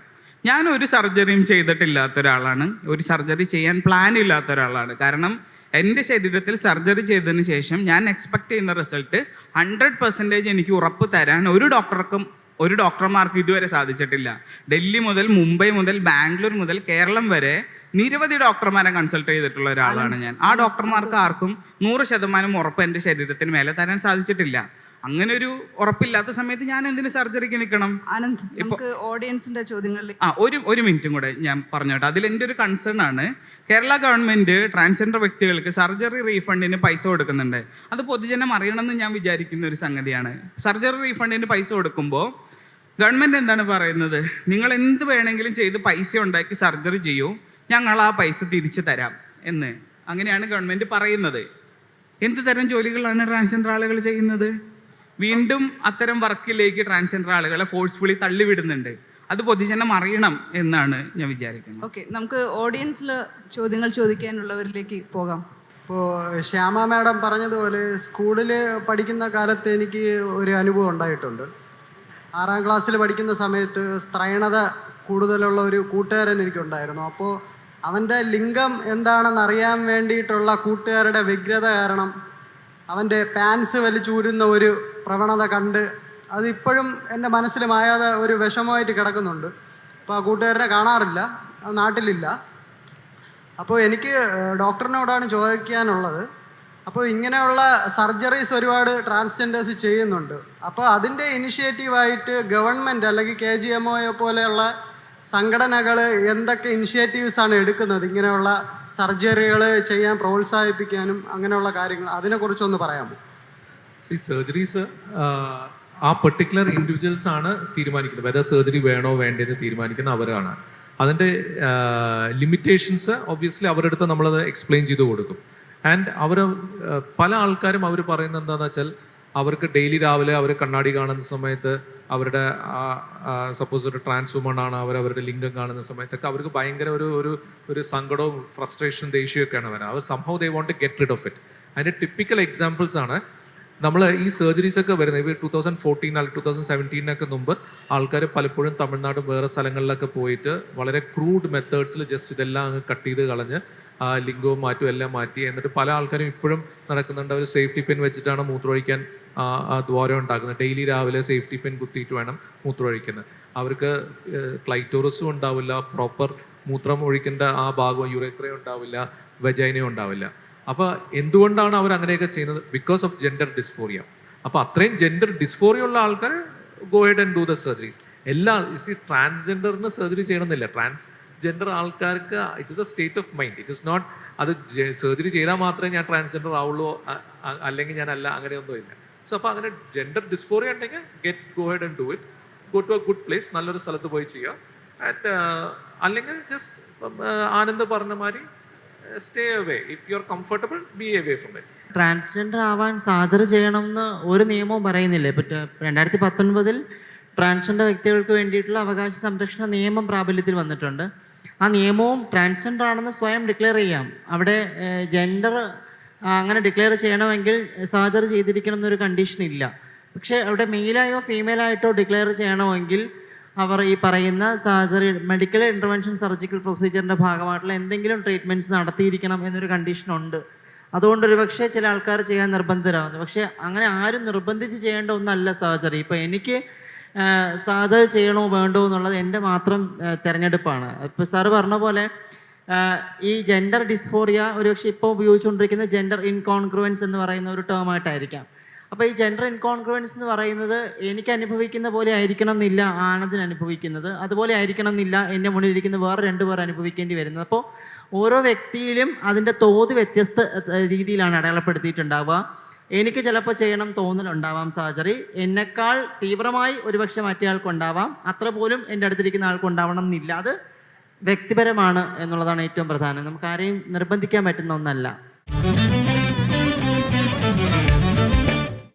ഞാൻ ഒരു സർജറിയും ചെയ്തിട്ടില്ലാത്ത ഒരാളാണ്, ഒരു സർജറി ചെയ്യാൻ പ്ലാൻ ഇല്ലാത്ത ഒരാളാണ്. കാരണം എൻ്റെ ശരീരത്തിൽ സർജറി ചെയ്തതിന് ശേഷം ഞാൻ എക്സ്പെക്റ്റ് ചെയ്യുന്ന റിസൾട്ട് 100% എനിക്ക് ഉറപ്പ് തരാൻ ഒരു ഡോക്ടർമാർക്ക് ഇതുവരെ സാധിച്ചിട്ടില്ല. ഡൽഹി മുതൽ മുംബൈ മുതൽ ബാംഗ്ലൂർ മുതൽ കേരളം വരെ നിരവധി ഡോക്ടർമാരെ കൺസൾട്ട് ചെയ്തിട്ടുള്ള ഒരാളാണ് ഞാൻ. ആ ഡോക്ടർമാർക്ക് ആർക്കും 100% ഉറപ്പ് എൻ്റെ ശരീരത്തിന് മേലെ തരാൻ സാധിച്ചിട്ടില്ല. അങ്ങനെ ഒരു ഉറപ്പില്ലാത്ത സമയത്ത് ഞാൻ എന്തിന് സർജറിക്ക് നിൽക്കണം? ആനന്ദ്, നമുക്ക് ഓഡിയൻസിന്റെ ചോദ്യങ്ങളിൽ ഒരു മിനിറ്റും കൂടെ ഞാൻ പറഞ്ഞോട്ടെ. അതിൽ എൻ്റെ ഒരു കൺസേൺ ആണ്, കേരള ഗവൺമെന്റ് ട്രാൻസ്ജെൻഡർ വ്യക്തികൾക്ക് സർജറി റീഫണ്ടിന് പൈസ കൊടുക്കുന്നുണ്ട്. അത് പൊതുജനം അറിയണമെന്ന് ഞാൻ വിചാരിക്കുന്ന ഒരു സംഗതിയാണ്. സർജറി റീഫണ്ടിന് പൈസ കൊടുക്കുമ്പോൾ ഗവൺമെന്റ് എന്താണ് പറയുന്നത്? നിങ്ങൾ എന്ത് വേണമെങ്കിലും ചെയ്ത് പൈസ ഉണ്ടാക്കി സർജറി ചെയ്യൂ, ഞങ്ങൾ ആ പൈസ തിരിച്ചു തരാം എന്ന്. അങ്ങനെയാണ് ഗവൺമെന്റ് പറയുന്നത്. എന്ത് തരം ജോലികളാണ് ട്രാൻസ്ജെൻഡർ ആളുകൾ ചെയ്യുന്നത്? വീണ്ടും അത്തരം വർക്കിലേക്ക് ട്രാൻസ്ജെൻഡർ ആളുകളെ ഫോഴ്സ്ഫുള്ളി തള്ളിവിടുന്നുണ്ട്. അത് പൊതുജനം അറിയണം എന്നാണ് ഞാൻ വിചാരിക്കുന്നത്. ഓക്കെ, നമുക്ക് ഓഡിയൻസിൽ ചോദ്യങ്ങൾ ചോദിക്കാനുള്ളവരിലേക്ക് പോകാം. ഇപ്പോൾ ശ്യാമ മാഡം പറഞ്ഞതുപോലെ സ്കൂളിൽ പഠിക്കുന്ന കാലത്ത് എനിക്ക് ഒരു അനുഭവം ഉണ്ടായിട്ടുണ്ട്. 6ാം ക്ലാസ്സിൽ പഠിക്കുന്ന സമയത്ത് സ്ത്രൈണത കൂടുതലുള്ള ഒരു കൂട്ടുകാരൻ എനിക്കുണ്ടായിരുന്നു. അപ്പോൾ അവൻ്റെ ലിംഗം എന്താണെന്ന് അറിയാൻ വേണ്ടിയിട്ടുള്ള കൂട്ടുകാരുടെ വ്യഗ്രത കാരണം അവൻ്റെ പാൻസ് വലിച്ചൂരുന്ന ഒരു പ്രവണത കണ്ട് അതിപ്പോഴും എൻ്റെ മനസ്സിൽ മായാതെ ഒരു വിഷമമായിട്ട് കിടക്കുന്നുണ്ട്. അപ്പോൾ ആ കൂട്ടുകാരനെ കാണാറില്ല, നാട്ടിലില്ല. അപ്പോൾ എനിക്ക് ഡോക്ടറിനോടാണ് ചോദിക്കാനുള്ളത്, അപ്പോൾ ഇങ്ങനെയുള്ള സർജറീസ് ഒരുപാട് ട്രാൻസ്ജെൻഡേഴ്സ് ചെയ്യുന്നുണ്ട്. അപ്പോൾ അതിൻ്റെ ഇനിഷ്യേറ്റീവായിട്ട് ഗവൺമെൻറ് അല്ലെങ്കിൽ KGMO പോലെയുള്ള സംഘടനകൾ എന്തൊക്കെ ഇനിഷ്യേറ്റീവ്സാണ് എടുക്കുന്നത് ഇങ്ങനെയുള്ള സർജറികൾ ചെയ്യാൻ പ്രോത്സാഹിപ്പിക്കാനും അങ്ങനെയുള്ള കാര്യങ്ങൾ, അതിനെക്കുറിച്ചൊന്ന് പറയാമോ? സർജറീസ് ആ പെർട്ടിക്കുലർ ഇൻഡിവിജ്വൽസ് ആണ് തീരുമാനിക്കുന്നത്. വെദർ സർജറി വേണോ വേണ്ടതെന്ന് തീരുമാനിക്കുന്ന അവരാണ്. അതിൻ്റെ ലിമിറ്റേഷൻസ് ഒബ്വിയസ്ലി അവരുടെ അടുത്ത് നമ്മളത് എക്സ്പ്ലെയിൻ ചെയ്ത് കൊടുക്കും. ആൻഡ് അവർ പല ആൾക്കാരും അവർ പറയുന്നത് എന്താണെന്ന് വെച്ചാൽ, അവർക്ക് ഡെയിലി രാവിലെ അവർ കണ്ണാടി കാണുന്ന സമയത്ത് അവരുടെ സപ്പോസ് ഒരു ട്രാൻസ് വുമൺ ആണ്, അവരുടെ ലിംഗം കാണുന്ന സമയത്തൊക്കെ അവർക്ക് ഭയങ്കര ഒരു സങ്കടവും ഫ്രസ്ട്രേഷൻ ദേഷ്യമൊക്കെയാണ് വരുന്നത്. അവർ സംഭവ they want to get rid of it. അതിൻ്റെ ടിപ്പിക്കൽ എക്സാമ്പിൾസ് ആണ് നമ്മൾ ഈ സർജറീസ് ഒക്കെ വരുന്നത്. ഇപ്പോൾ 2014 അല്ലെങ്കിൽ 2017 മുമ്പ് ആൾക്കാർ പലപ്പോഴും തമിഴ്നാട് വേറെ സ്ഥലങ്ങളിലൊക്കെ പോയിട്ട് വളരെ ക്രൂഡ് മെത്തേഡ്സിൽ ജസ്റ്റ് ഇതെല്ലാം അങ്ങ് കട്ട് ചെയ്ത് കളഞ്ഞ് ലിംഗവും മാറ്റും എല്ലാം മാറ്റി. എന്നിട്ട് പല ആൾക്കാരും ഇപ്പോഴും നടക്കുന്നുണ്ട്. അവർ സേഫ്റ്റി പിൻ വെച്ചിട്ടാണ് മൂത്രമൊഴിക്കാൻ ദ്വാരം ഉണ്ടാക്കുന്നത്. ഡെയിലി രാവിലെ സേഫ്റ്റി പിൻ കുത്തിയിട്ട് വേണം മൂത്രമൊഴിക്കുന്നത്. അവർക്ക് ക്ലൈറ്റോറസും ഉണ്ടാവില്ല, പ്രോപ്പർ മൂത്രം ഒഴിക്കേണ്ട ആ ഭാഗവും യുറേത്രയും ഉണ്ടാവില്ല, വെജൈനയും ഉണ്ടാവില്ല. അപ്പോൾ എന്തുകൊണ്ടാണ് അവർ അങ്ങനെയൊക്കെ ചെയ്യുന്നത്? Because of gender dysphoria. അപ്പോൾ അത്രയും ജെൻഡർ ഡിസ്ഫോറിയ ഉള്ള ആൾക്കാർ go ahead and do the surgeries. ട്രാൻസ്ജെൻഡറിന് സർജറി ചെയ്യണമെന്നില്ല. ട്രാൻസ്ജെൻഡർ ആൾക്കാർക്ക് it is a state of mind. It is not അത് സർജറി ചെയ്താൽ മാത്രമേ ഞാൻ ട്രാൻസ്ജെൻഡർ ആവുള്ളൂ അല്ലെങ്കിൽ ഞാൻ അല്ല, അങ്ങനെയൊന്നും ഇല്ല. സോ അപ്പോൾ അങ്ങനെ ജെൻഡർ ഡിസ്ഫോറിയ ഉണ്ടെങ്കിൽ go ahead and do it. Go to a good place, നല്ലൊരു സ്ഥലത്ത് പോയി ചെയ്യുക. ആൻഡ് അല്ലെങ്കിൽ ജസ്റ്റ് ആനന്ദ് പറഞ്ഞ മാതിരി stay away. If you are comfortable, B away from it. Transgender ആവാൻ സർജറി ചെയ്യണമെന്ന് ഒരു നിയമവും പറയുന്നില്ല. ഇപ്പോൾ 2019 ട്രാൻസ്ജെൻഡർ വ്യക്തികൾക്ക് വേണ്ടിയിട്ടുള്ള അവകാശ സംരക്ഷണ നിയമം പ്രാബല്യത്തിൽ വന്നിട്ടുണ്ട്. ആ നിയമവും ട്രാൻസ്ജെൻഡർ ആണെന്ന് സ്വയം ഡിക്ലെയർ ചെയ്യാം. അവിടെ ജെൻഡർ അങ്ങനെ ഡിക്ലെയർ ചെയ്യണമെങ്കിൽ സർജറി ചെയ്തിരിക്കണം എന്നൊരു കണ്ടീഷൻ ഇല്ല. പക്ഷേ അവിടെ മെയിലായോ ഫീമെയിലായിട്ടോ ഡിക്ലെയർ ചെയ്യണമെങ്കിൽ അവർ ഈ പറയുന്ന സർജറി, മെഡിക്കൽ ഇൻ്റർവെൻഷൻ സർജിക്കൽ പ്രൊസീജിയറിൻ്റെ ഭാഗമായിട്ടുള്ള എന്തെങ്കിലും ട്രീറ്റ്മെൻറ്റ്സ് നടത്തിയിരിക്കണം എന്നൊരു കണ്ടീഷനുണ്ട്. അതുകൊണ്ടൊരു പക്ഷേ ചില ആൾക്കാർ ചെയ്യാൻ നിർബന്ധരാകുന്നു. പക്ഷേ അങ്ങനെ ആരും നിർബന്ധിച്ച് ചെയ്യേണ്ട ഒന്നല്ല സർജറി. ഇപ്പോൾ എനിക്ക് സർജറി ചെയ്യണോ വേണ്ടോ എന്നുള്ളത് എൻ്റെ മാത്രം തിരഞ്ഞെടുപ്പാണ്. ഇപ്പോൾ സാറ് പറഞ്ഞ പോലെ ഈ ജെൻഡർ ഡിസ്ഫോറിയ ഒരുപക്ഷെ ഇപ്പോൾ ഉപയോഗിച്ചുകൊണ്ടിരിക്കുന്ന ജെൻഡർ ഇൻകോൺഗ്രുവൻസ് എന്ന് പറയുന്ന ഒരു ടേമായിട്ടായിരിക്കാം. അപ്പോൾ ഈ ജെൻഡർ ഇൻകോൺഗ്രുവൻസ് എന്ന് പറയുന്നത് എനിക്ക് അനുഭവിക്കുന്ന പോലെ ആയിരിക്കണം എന്നില്ല ആനന്ദിന് അനുഭവിക്കുന്നത്, അതുപോലെ ആയിരിക്കണം എന്നില്ല എൻ്റെ മുന്നിലിരിക്കുന്ന വേറെ 2 പേർ അനുഭവിക്കേണ്ടി വരുന്നത്. അപ്പോൾ ഓരോ വ്യക്തിയിലും അതിൻ്റെ തോത് വ്യത്യസ്ത രീതിയിലാണ് അടയാളപ്പെടുത്തിയിട്ടുണ്ടാവുക. എനിക്ക് ചിലപ്പോൾ ചെയ്യണം തോന്നലുണ്ടാവാം സർജറി, എന്നെക്കാൾ തീവ്രമായി ഒരുപക്ഷെ മറ്റേ ആൾക്കുണ്ടാവാം, അത്ര പോലും എൻ്റെ അടുത്തിരിക്കുന്ന ആൾക്കുണ്ടാവണം എന്നില്ല. അത് വ്യക്തിപരമാണ് എന്നുള്ളതാണ് ഏറ്റവും പ്രധാനം. നമുക്ക് ആരെയും നിർബന്ധിക്കാൻ പറ്റുന്ന ഒന്നല്ല.